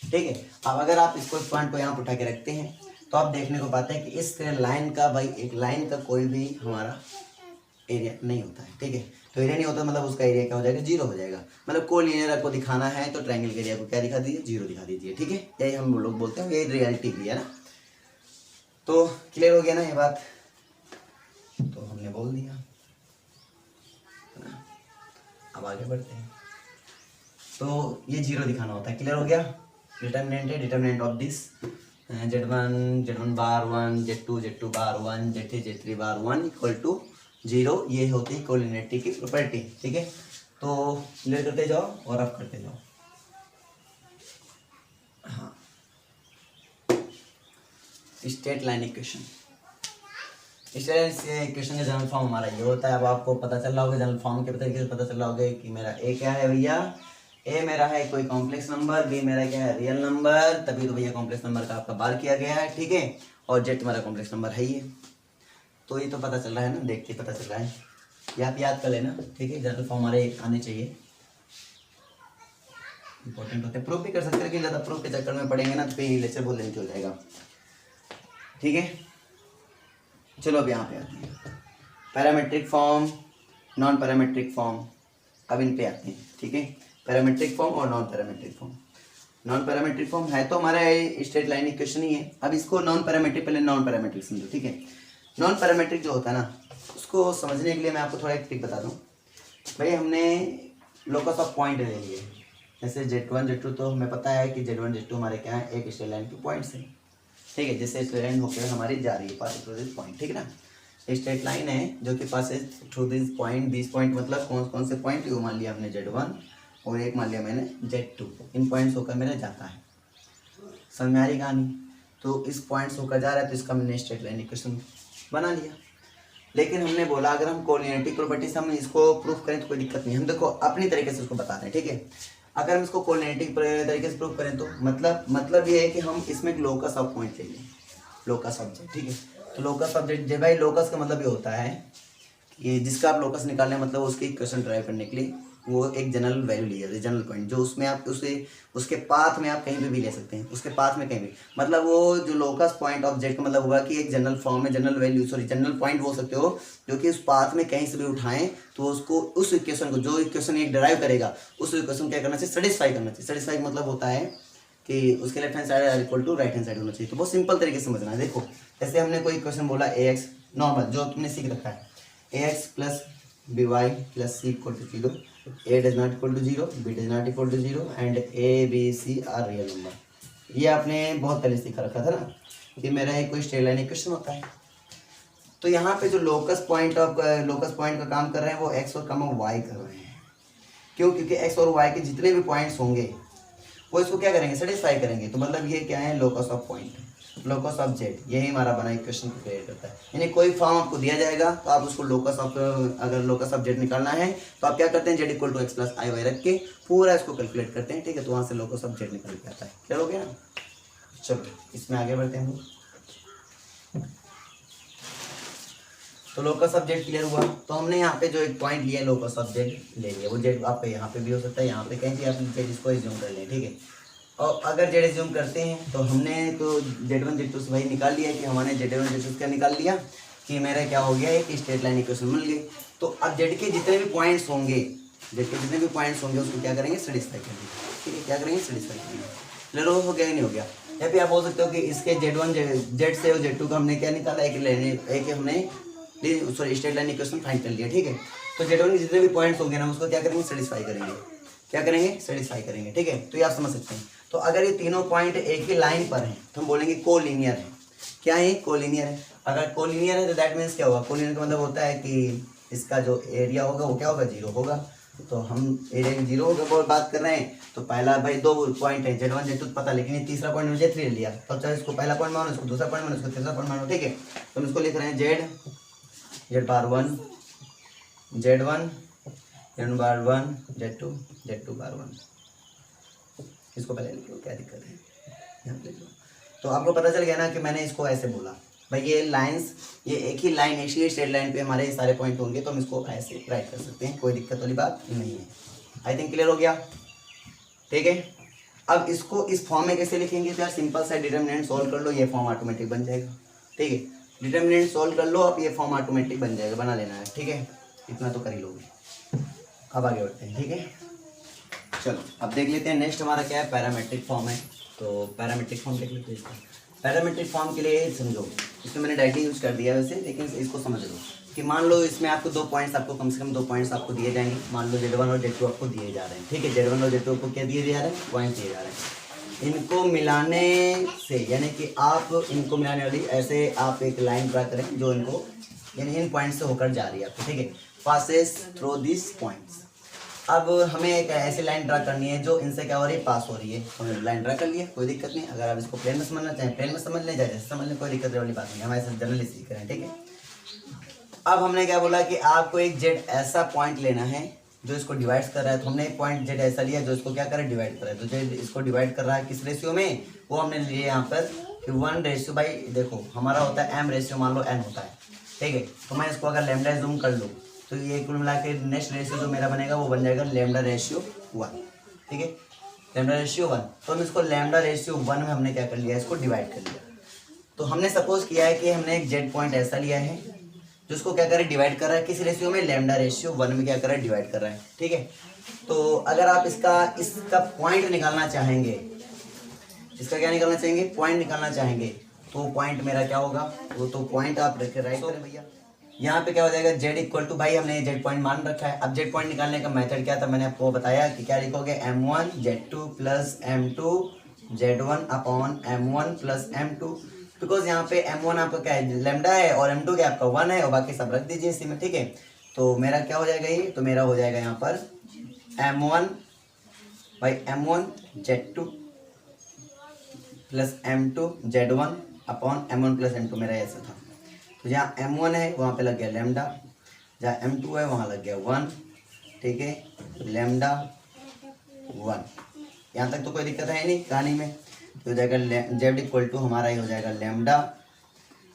ठीक है। अब अगर आप इसको इस पॉइंट को यहाँ उठा के रखते हैं तो आप देखने को पाते हैं कि इस लाइन का भाई एक लाइन का कोई भी हमारा एरिया नहीं होता है, ठीक है। तो एरिया नहीं होता मतलब उसका एरिया क्या हो जाएगा, 0 हो जाएगा। मतलब कोलिनियर आपको दिखाना है तो ट्रायंगल के एरिया को क्या दिखा दीजिए, 0 दिखा दीजिए, ठीक है। यही हम लोग बोलते हैं, यही रियलिटी भी है ना। तो क्लियर हो गया ना ये बात, तो हमने बोल दिया है ना। अब आगे बढ़ते हैं। तो ये 0 दिखाना होता है, क्लियर हो गया। डिटर्मिनेंट है, determinant of this Z1 bar 1, Z2 bar 1, Z3 bar 1 equal to 0, ये होती है कोलिनियरिटी की प्रॉपर्टी, ठीक है। तो क्लियर करते जाओ और आप करते जाओ। हाँ स्ट्रेट लाइन इक्वेशन, स्टेटलाइन इक्वेशन का जनरल फॉर्म हमारा ये होता है। अब आपको पता चल रहा होगा जनरल फॉर्म के तरीके से पता चल रहा होगा कि मेरा ए क्या है भैया, ए मेरा है कोई कॉम्प्लेक्स नंबर, बी मेरा क्या है रियल नंबर, तभी तो भैया कॉम्प्लेक्स नंबर का आपका बार किया गया है, ठीक है। और जेड तुम्हारा कॉम्प्लेक्स नंबर है ही, तो ये तो पता चल रहा है ना, देख के पता चल रहा है, ये आप याद कर लेना, ठीक है। जनरल फॉर्म हमारे आने चाहिए, इंपॉर्टेंट होते हैं। प्रूफ भी कर सकते हैं, लेकिन ज़्यादा प्रूफ के चक्कर में पड़ेंगे ना तो फिर लेक्चर बहुत लेंथ हो जाएगा, ठीक है। चलो अब यहाँ पे आते हैं parametric form, non parametric form. अब इन पे आते हैं, ठीक है। पैरामेट्रिक फॉर्म और non parametric form. Non parametric form है तो हमारा स्ट्रेट लाइन इक्वेशन ही है। अब इसको नॉन पैरामेट्रिक, पहले नॉन पैरामेट्रिक समझो, ठीक है। नॉन पैरामेट्रिक जो होता है ना, उसको समझने के लिए मैं आपको थोड़ा एक ट्रिक बता दूँ। भाई हमने लोकस ऑफ पॉइंट ले लिए, जैसे Z1 Z2, तो हमें पता है कि Z1 Z2 हमारे क्या है, एक स्ट्रेट लाइन के पॉइंट्स हैं, ठीक है। जैसे स्ट्रेट लाइन होकर हमारी जा रही है पास थ्रू दिस पॉइंट, ठीक है ना। स्ट्रेट लाइन है जो कि पास थ्रू दिस पॉइंट मतलब कौन कौन से पॉइंट, वो मान लिया हमने Z1 और एक मान लिया मैंने Z2, इन पॉइंट्स होकर मेरा जाता है, समझ में आ रही कहानी। तो इस पॉइंट्स होकर जा रहा है तो इसका मैंने स्ट्रेट लाइन इक्वेशन बना लिया। लेकिन हमने बोला अगर हम कोलिनियरिटी प्रॉपर्टी से हम इसको प्रूफ करें तो कोई दिक्कत नहीं, हम देखो अपनी तरीके से उसको बता रहे हैं, ठीक है। अगर हम इसको कोलिनियरिटी तरीके से प्रूफ करें तो मतलब ये है कि हम इसमें एक लोकस ऑफ पॉइंट ले लें, लोकस ऑफ जेड, ठीक है। तो लोकस ऑफ जेड भाई, लोकस का मतलब ये होता है कि जिसका आप लोकस निकालने मतलब उसकी इक्वेशन ड्राइव करने के लिए वो एक जनरल वैल्यू लिया है, जनरल पॉइंट, जो उसमें आप उसके पाथ में आप कहीं पे भी ले सकते हैं, उसके पाथ में कहीं भी, मतलब वो जो लोकस पॉइंट ऑफ जेड का मतलब होगा कि एक जनरल फॉर्म में जनरल वैल्यू जनरल पॉइंट बोल सकते हो, जो कि उस पाथ में कहीं से भी उठाएं तो उसको उस इक्वेशन को, जो इक्वेशन एक डिराइव करेगा उस इक्वेशन क्या करना चाहिए, सेटिस्फाई करना चाहिए। सेटिस्फाई मतलब होता है कि उसके left hand side equal to right hand side होना चाहिए। तो बहुत सिंपल तरीके से समझना है। देखो जैसे हमने कोई क्वेश्चन बोला ax नॉर्मल जो तुमने सीख रखा है, ax plus by plus c equal to 0, a does not equal to 0, b does not equal to 0 and a b c are real number. ये आपने बहुत पहले सीखा रखा था ना कि मेरा एक कोई स्ट्रेट लाइन इक्वेशन होता है। तो यहाँ पे जो लोकस पॉइंट का काम कर रहे हैं वो x और y कर रहे हैं। क्यों? क्योंकि x और y के जितने भी पॉइंट्स होंगे वो इसको क्या करेंगे, सेटिस्फाई करेंगे। तो मतलब ये क्या है, locus of point, locus of Z, यही हमारा बना इक्वेशन को क्रिएट करता है। यानी कोई फॉर्म आपको दिया जाएगा तो आप उसको लोकस ऑफ, अगर लोकस ऑफ जेड निकालना है तो आप क्या करते हैं, z equal to x plus i y रख के पूरा इसको कैलकुलेट करते हैं, ठीक है। तो वहाँ से लोकस ऑफ जेड निकल के आता है। क्लियर हो गया ना। चलो इसमें आगे बढ़ते हैं। तो लोकस ऑफ जेड क्लियर हुआ। तो हमने यहाँ पे जो एक पॉइंट लिया लोकस ऑफ जेड ले लिया, वो जेड आप यहाँ पे भी हो सकता है, यहाँ पे कहीं भी आप जेड इसको एज्यूम कर लें, ठीक है। और अगर जेड एज्यूम करते हैं तो हमने तो Z1 Z2 से वही निकाल लिया कि हमारे Z1 Z2 क्या निकाल लिया कि मेरा क्या हो गया, एक स्ट्रेट लाइन इक्वेशन मिल गई। तो अब जेड के जितने भी पॉइंट्स होंगे, उसको क्या करेंगे, सेटिस्फाई करेंगे, ठीक है। क्या करेंगे, सेटिस्फाई करेंगे। क्लियर हो गया, नहीं हो गया। या फिर आप बोल सकते हो कि इसके Z1 जेड से और Z2 का हमने क्या निकाला, एक हमने स्ट्रेट लाइन इक्वेशन फाइंड कर लिया, ठीक है। तो Z1 के जितने भी पॉइंट्स होंगे ना उसको क्या करेंगे, सेटिस्फाई करेंगे। क्या करेंगे, सेटिस्फाई करेंगे, ठीक है। तो ये आप समझ सकते हैं। तो अगर ये तीनों पॉइंट एक ही लाइन पर हैं तो हम बोलेंगे कोलिनियर है। क्या है, कोलिनियर है। अगर कोलिनियर है तो दैट मीन्स क्या होगा, कोलिनियर का मतलब होता है कि इसका जो एरिया होगा वो क्या होगा, 0 होगा। तो हम एरिया 0 होगा बात कर रहे हैं। तो पहला भाई 2 पॉइंट है Z1 Z2 पता, लेकिन ये तीसरा पॉइंट मुझे 3 लिया, तो चाहे इसको पहला पॉइंट मानो, इसको दूसरा पॉइंट मानो, इसको तीसरा पॉइंट मानो, ठीक है। तो हम इसको लिख रहे हैं Z बार 1 Z1 बार 1 Z2 बार 1। इसको पहले लिख लो, क्या दिक्कत है, यहाँ लिख लो। तो आपको पता चल गया ना कि मैंने इसको ऐसे बोला भाई, ये लाइंस, ये एक ही लाइन, एक ही स्ट्रेट लाइन पे हमारे ये सारे पॉइंट होंगे तो हम इसको ऐसे राइट कर सकते हैं, कोई दिक्कत वाली बात नहीं है। आई थिंक क्लियर हो गया, ठीक है। अब इसको इस फॉर्म में कैसे लिखेंगे, तो यार सिंपल सा डिटर्मिनेंट सॉल्व कर लो, ये फॉर्म ऑटोमेटिक बन जाएगा, ठीक है। डिटर्मिनेंट सॉल्व कर लो, अब ये फॉर्म ऑटोमेटिक बन जाएगा, बना लेना है, ठीक है। इतना तो कर ही लोगे। अब आगे बढ़ते हैं, ठीक है। चलो अब देख लेते हैं नेक्स्ट हमारा क्या है, पैरामेट्रिक फॉर्म है। तो पैरामेट्रिक फॉर्म देख लेते हैं। इसका पैरामेट्रिक फॉर्म के लिए समझो, इसमें मैंने डायरेक्टली यूज़ कर दिया है वैसे, लेकिन इसको समझ लो कि मान लो इसमें आपको 2 पॉइंट्स, आपको कम से कम 2 पॉइंट्स आपको दिए जाएंगे। मान लो Z1 और Z2 आपको दिए जा रहे हैं, ठीक है। Z1 और Z2 को क्या दिए जा रहे हैं, पॉइंट दिए जा रहे हैं। इनको मिलाने से, यानी कि आप इनको मिलाने वाली ऐसे आप एक लाइन ड्रा करें जो इनको, यानी इन पॉइंट से होकर जा रही है आपको, ठीक है। Passes through this points. अब हमें एक ऐसी लाइन ड्रा करनी है जो इनसे क्या हो रही है, पास हो रही है। हमने लाइन ड्रा कर लिया, कोई दिक्कत नहीं। अगर आप इसको प्लेन में समझना चाहें प्लेन में समझ लें, जैसे समझ लें, कोई दिक्कत वाली बात नहीं, हम ऐसे जनरली सीख रहे हैं, ठीक है। अब हमने क्या बोला कि आपको एक जेड ऐसा पॉइंट लेना है जो इसको डिवाइड कर रहा है। तो हमने एक पॉइंट जेड ऐसा लिया जो इसको क्या कर रहा है, डिवाइड कर रहा है। तो जेड इसको डिवाइड कर रहा है किस रेशियो में, वो हमने लिए यहाँ पर कि 1 भाई देखो हमारा होता है m रेशियो, मान लो n होता है, ठीक है। तो मैं इसको अगर लैम्डा जूम कर लूँ तो ये कुल मिला के नेक्स्ट रेशियो जो मेरा बनेगा वो बन जाएगा लैम्डा रेशियो 1, ठीक है, लैम्डा रेशियो 1। तो हम इसको लैम्डा रेशियो 1 में हमने क्या कर लिया, इसको डिवाइड कर लिया। तो हमने सपोज किया है कि हमने एक जेड पॉइंट ऐसा लिया है जो उसको क्या कर रहा है, डिवाइड कर रहा है किस रेशियो में, लैम्डा रेशियो 1 में क्या कर रहा है, डिवाइड कर रहा है, ठीक है। तो अगर आप इसका पॉइंट निकालना चाहेंगे, इसका क्या निकालना चाहेंगे, पॉइंट निकालना चाहेंगे, तो पॉइंट मेरा क्या होगा, वो तो पॉइंट आप रख राइट करें भैया। यहाँ पे क्या हो जाएगा, जेड इक्वल टू, भाई हमने जेड पॉइंट मान रखा है। अब जेड पॉइंट निकालने का मेथड क्या था, मैंने आपको बताया कि क्या लिखोगे, m1 z2 plus m2 z1 upon m1 plus m2। Because यहाँ पे m1 आपका क्या है, लैम्डा है, और m2 क्या आपका 1 है, और बाकी सब रख दीजिए इसी में, ठीक है। तो मेरा क्या हो जाएगा ये, तो मेरा हो जाएगा यहाँ पर m1 by m1 z2 plus m2 z1 upon m1 plus m2, मेरा ऐसा था। तो जहाँ m1 है वहाँ पे लग गया लैम्डा, जहाँ m2 है वहाँ लग गया 1, ठीक है, लैम्डा 1। यहाँ तक तो कोई दिक्कत है नहीं कहानी में। तो हो जाएगा जेड इक्वल टू हमारा ये हो जाएगा लैम्डा,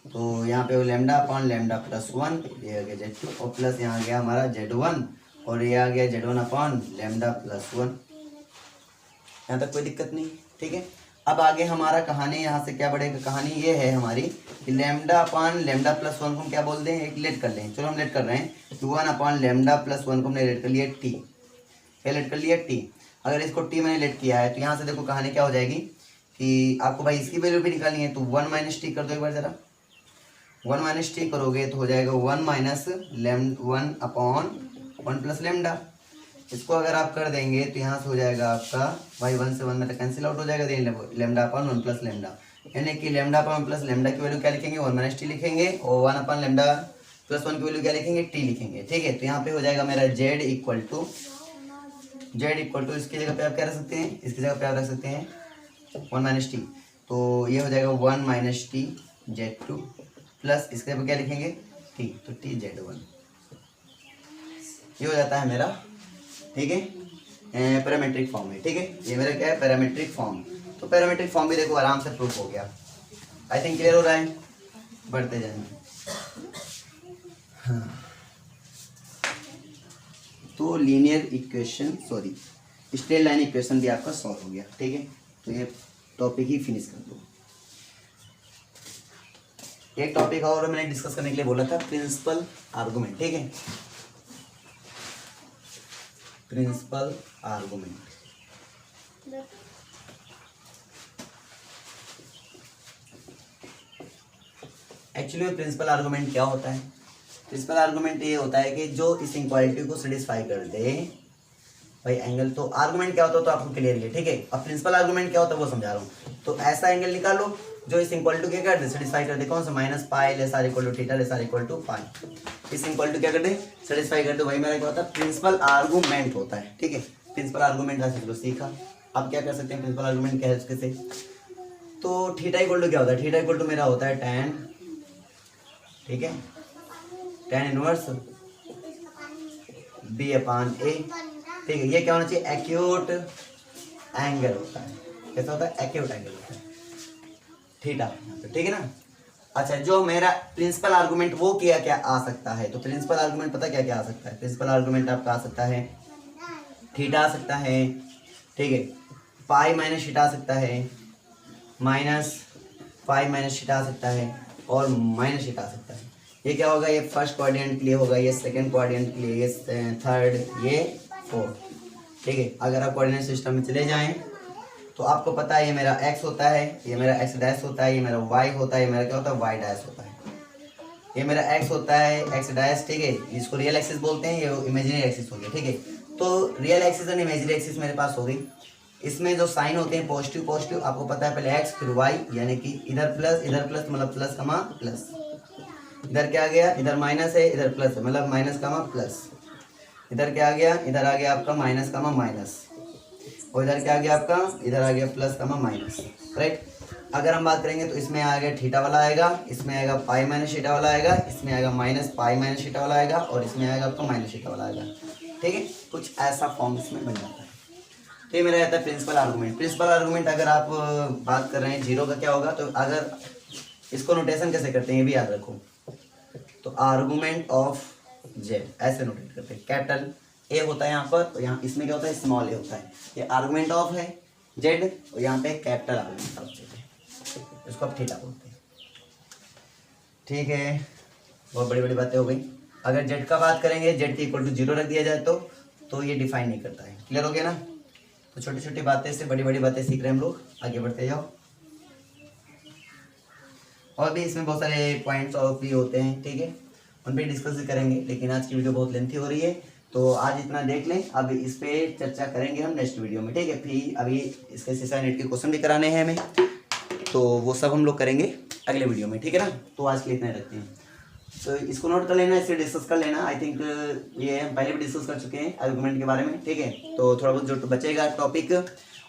तो यहाँ पे वो लैम्डा अपॉन लैम्डा प्लस 1, ये आ गया z2, और प्लस यहाँ आ गया हमारा z1, और ये आ गया z1 अपॉन लैम्डा प्लस 1। यहाँ तक कोई दिक्कत नहीं, ठीक है। अब आगे हमारा कहानी यहाँ से क्या बढ़ेगा, कहानी ये है हमारी कि लैम्डा अपॉन लैम्डा प्लस 1 को हम क्या बोलते हैं, एक लेट कर लें। चलो हम लेट कर रहे हैं कि 1 अपॉन लैम्डा प्लस 1 को हमने लेट कर लिया टी, क्या लेट कर लिया टी। अगर इसको टी मैंने लेट किया है तो यहाँ से देखो कहानी क्या हो जाएगी कि आपको भाई इसकी वैल्यू भी निकालनी है। तो 1 माइनस टी कर दो एक बार ज़रा, 1 माइनस टी करोगे तो हो जाएगा 1 माइनस 1 अपॉन 1 प्लस लैम्डा। इसको अगर आप कर देंगे तो यहाँ से हो जाएगा आपका भाई 1 से 1 में तो कैंसिल आउट हो जाएगा, लैम्डा अपॉन 1 प्लस लैम्डा, यानी कि लैम्डा अपॉन 1 प्लस लैम्डा की वैल्यू क्या लिखेंगे, 1 माइनस टी लिखेंगे, और 1 अपॉन लैम्डा प्लस 1 की वैल्यू क्या लिखेंगे, टी लिखेंगे, ठीक है। तो यहाँ पे हो जाएगा मेरा जेड इक्वल टू इसकी जगह पे आप क्या रख सकते हैं, इसकी जगह पे आप रख सकते हैं 1 माइनस टी, तो ये हो जाएगा 1 माइनस टी z2 प्लस इसके जगह पे क्या लिखेंगे टी, तो टी z1, ये हो जाता है मेरा, ठीक है, पैरामीट्रिक फॉर्म है, ठीक है। ये मेरा क्या है, पैरामीट्रिक फॉर्म। तो पैरामीट्रिक फॉर्म भी देखो आराम से प्रूफ हो गया, आई थिंक क्लियर हो रहा है, बढ़ते जाएंगे। हाँ, तो linear equation straight line equation भी आपका सॉल्व हो गया, ठीक है। तो ये टॉपिक ही फिनिश कर दो। एक टॉपिक और मैंने डिस्कस करने के लिए बोला था, प्रिंसिपल आर्गुमेंट, ठीक है, principal argument. Actually principal argument क्या होता है, प्रिंसिपल आर्गुमेंट ये होता है कि जो इस इनक्वालिटी को सेटिस्फाई कर दे भाई एंगल। तो आर्गुमेंट क्या होता है तो आपको क्लियर है, ठीक है। अब प्रिंसिपल आर्गुमेंट क्या होता है वो समझा रहा हूँ। तो ऐसा एंगल निकालो जो इस इक्वलिटी क्या कर दे, सेटिस्फाई कर दे, कौन सा, minus pi less or equal to theta less or equal to pi, इस इक्वलिटी क्या कर दे, सेटिस्फाई कर दे, वही मेरा क्या होता है, प्रिंसिपल आर्गुमेंट होता है, ठीक है। प्रिंसिपल आर्गुमेंट का चलो सीखा, अब क्या कर सकते हैं प्रिंसिपल आर्गुमेंट के हेल्प से। तो थीटा इक्वल टू क्या होता है, थीटा इक्वल टू मेरा होता है tan, ठीक है, tan इनवर्स बी अपान ए, ठीक है। ये क्या होना चाहिए, एक्यूट एंगल होता है, कैसा होता है, एक्यूट एंगल होता है थीटा, ठीक है ना। अच्छा, जो मेरा प्रिंसिपल आर्गुमेंट वो क्या क्या आ सकता है, तो प्रिंसिपल आर्गुमेंट पता क्या क्या आ सकता है, प्रिंसिपल आर्गुमेंट आपका आ सकता है थीटा आ सकता है, ठीक है, पाई माइनस थीटा आ सकता है, माइनस पाई माइनस थीटा आ सकता है, और माइनस थीटा आ सकता है। ये क्या होगा, ये फर्स्ट क्वाड्रेंट के लिए होगा, ये सेकंड क्वाड्रेंट के लिए, ये थर्ड, ये फोर्थ, ठीक है। अगर आप कोऑर्डिनेट सिस्टम में चले जाएं तो आपको पता है ये मेरा x होता है, ये मेरा x डैश होता है, ये मेरा y होता है, ये मेरा क्या होता है, y डैश होता है, ये मेरा x होता है, x डैश, ठीक है। इसको रियल एक्सिस बोलते हैं, ये इमेजिनरी एक्सिस हो गया, ठीक है। तो रियल एक्सिस और इमेजिनरी एक्सिस मेरे पास हो गई। इसमें जो साइन होते हैं पॉजिटिव पॉजिटिव आपको पता है, पहले x फिर y, यानी कि इधर प्लस मतलब प्लस कमा प्लस, इधर क्या आ गया, इधर माइनस है, इधर प्लस है, मतलब माइनस कमा प्लस, इधर क्या आ गया, इधर आ गया आपका माइनस कमा माइनस, और इधर क्या आ गया आपका, इधर आ गया प्लस कमा माइनस, राइट। अगर हम बात करेंगे तो इसमें आएगा थीटा वाला आएगा, इसमें आएगा पाई माइनस थीटा वाला आएगा, इसमें आएगा माइनस पाई माइनस थीटा वाला आएगा और इसमें आएगा आपका माइनस थीटा वाला आएगा। ठीक है, कुछ ऐसा फॉर्म इसमें बन जाता है। तो ये मेरा रहता है प्रिंसिपल आर्गूमेंट। प्रिंसिपल आर्गूमेंट अगर आप बात कर रहे हैं जीरो का क्या होगा, तो अगर इसको नोटेशन कैसे करते हैं ये भी याद रखो। तो आर्गूमेंट ऑफ जेड ऐसे नोटेट करते हैं, कैपिटल ए होता है यहाँ पर, तो यहाँ इसमें क्या होता है स्मॉल ए होता है। ये आर्गूमेंट ऑफ है जेड और यहाँ पे कैपिटल आर्गूमेंट ऑफ जेड है, इसको आप थीटा बोलते हैं। ठीक है, बहुत बड़ी बड़ी बातें हो गई। अगर जेड का बात करेंगे, जेड के इक्वल टू जीरो रख दिया जाए तो ये डिफाइन नहीं करता है। क्लियर हो गया ना। तो छोटी छोटी बातें से बड़ी बड़ी बातें सीख रहे हैं हम लोग, आगे बढ़ते जाओ। और भी इसमें बहुत सारे पॉइंट्स और भी होते हैं, ठीक है, उन पर डिस्कस भी करेंगे, लेकिन आज की वीडियो बहुत लेंथी हो रही है तो आज इतना देख लें। अब इस पर चर्चा करेंगे हम नेक्स्ट वीडियो में। ठीक है, फिर अभी इसके सीसा नेट के क्वेश्चन भी कराने हैं हमें, तो वो सब हम लोग करेंगे अगले वीडियो में। ठीक है ना, तो आज के लिए इतना ही रखते हैं। तो इसको नोट कर लेना, इसे डिस्कस कर लेना। आई थिंक ये हम पहले भी डिस्कस कर चुके हैं आर्गूमेंट के बारे में। ठीक है, तो थोड़ा बहुत जो बचेगा टॉपिक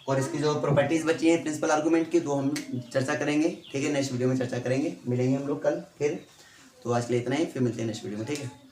और इसकी जो प्रॉपर्टीज़ बची हैं प्रिंसिपल आर्गूमेंट की, तो हम चर्चा करेंगे। ठीक है, नेक्स्ट वीडियो में चर्चा करेंगे, मिलेंगे हम लोग कल फिर। तो आज के लिए इतना ही, फिर मिलते हैं नेक्स्ट वीडियो में। ठीक है।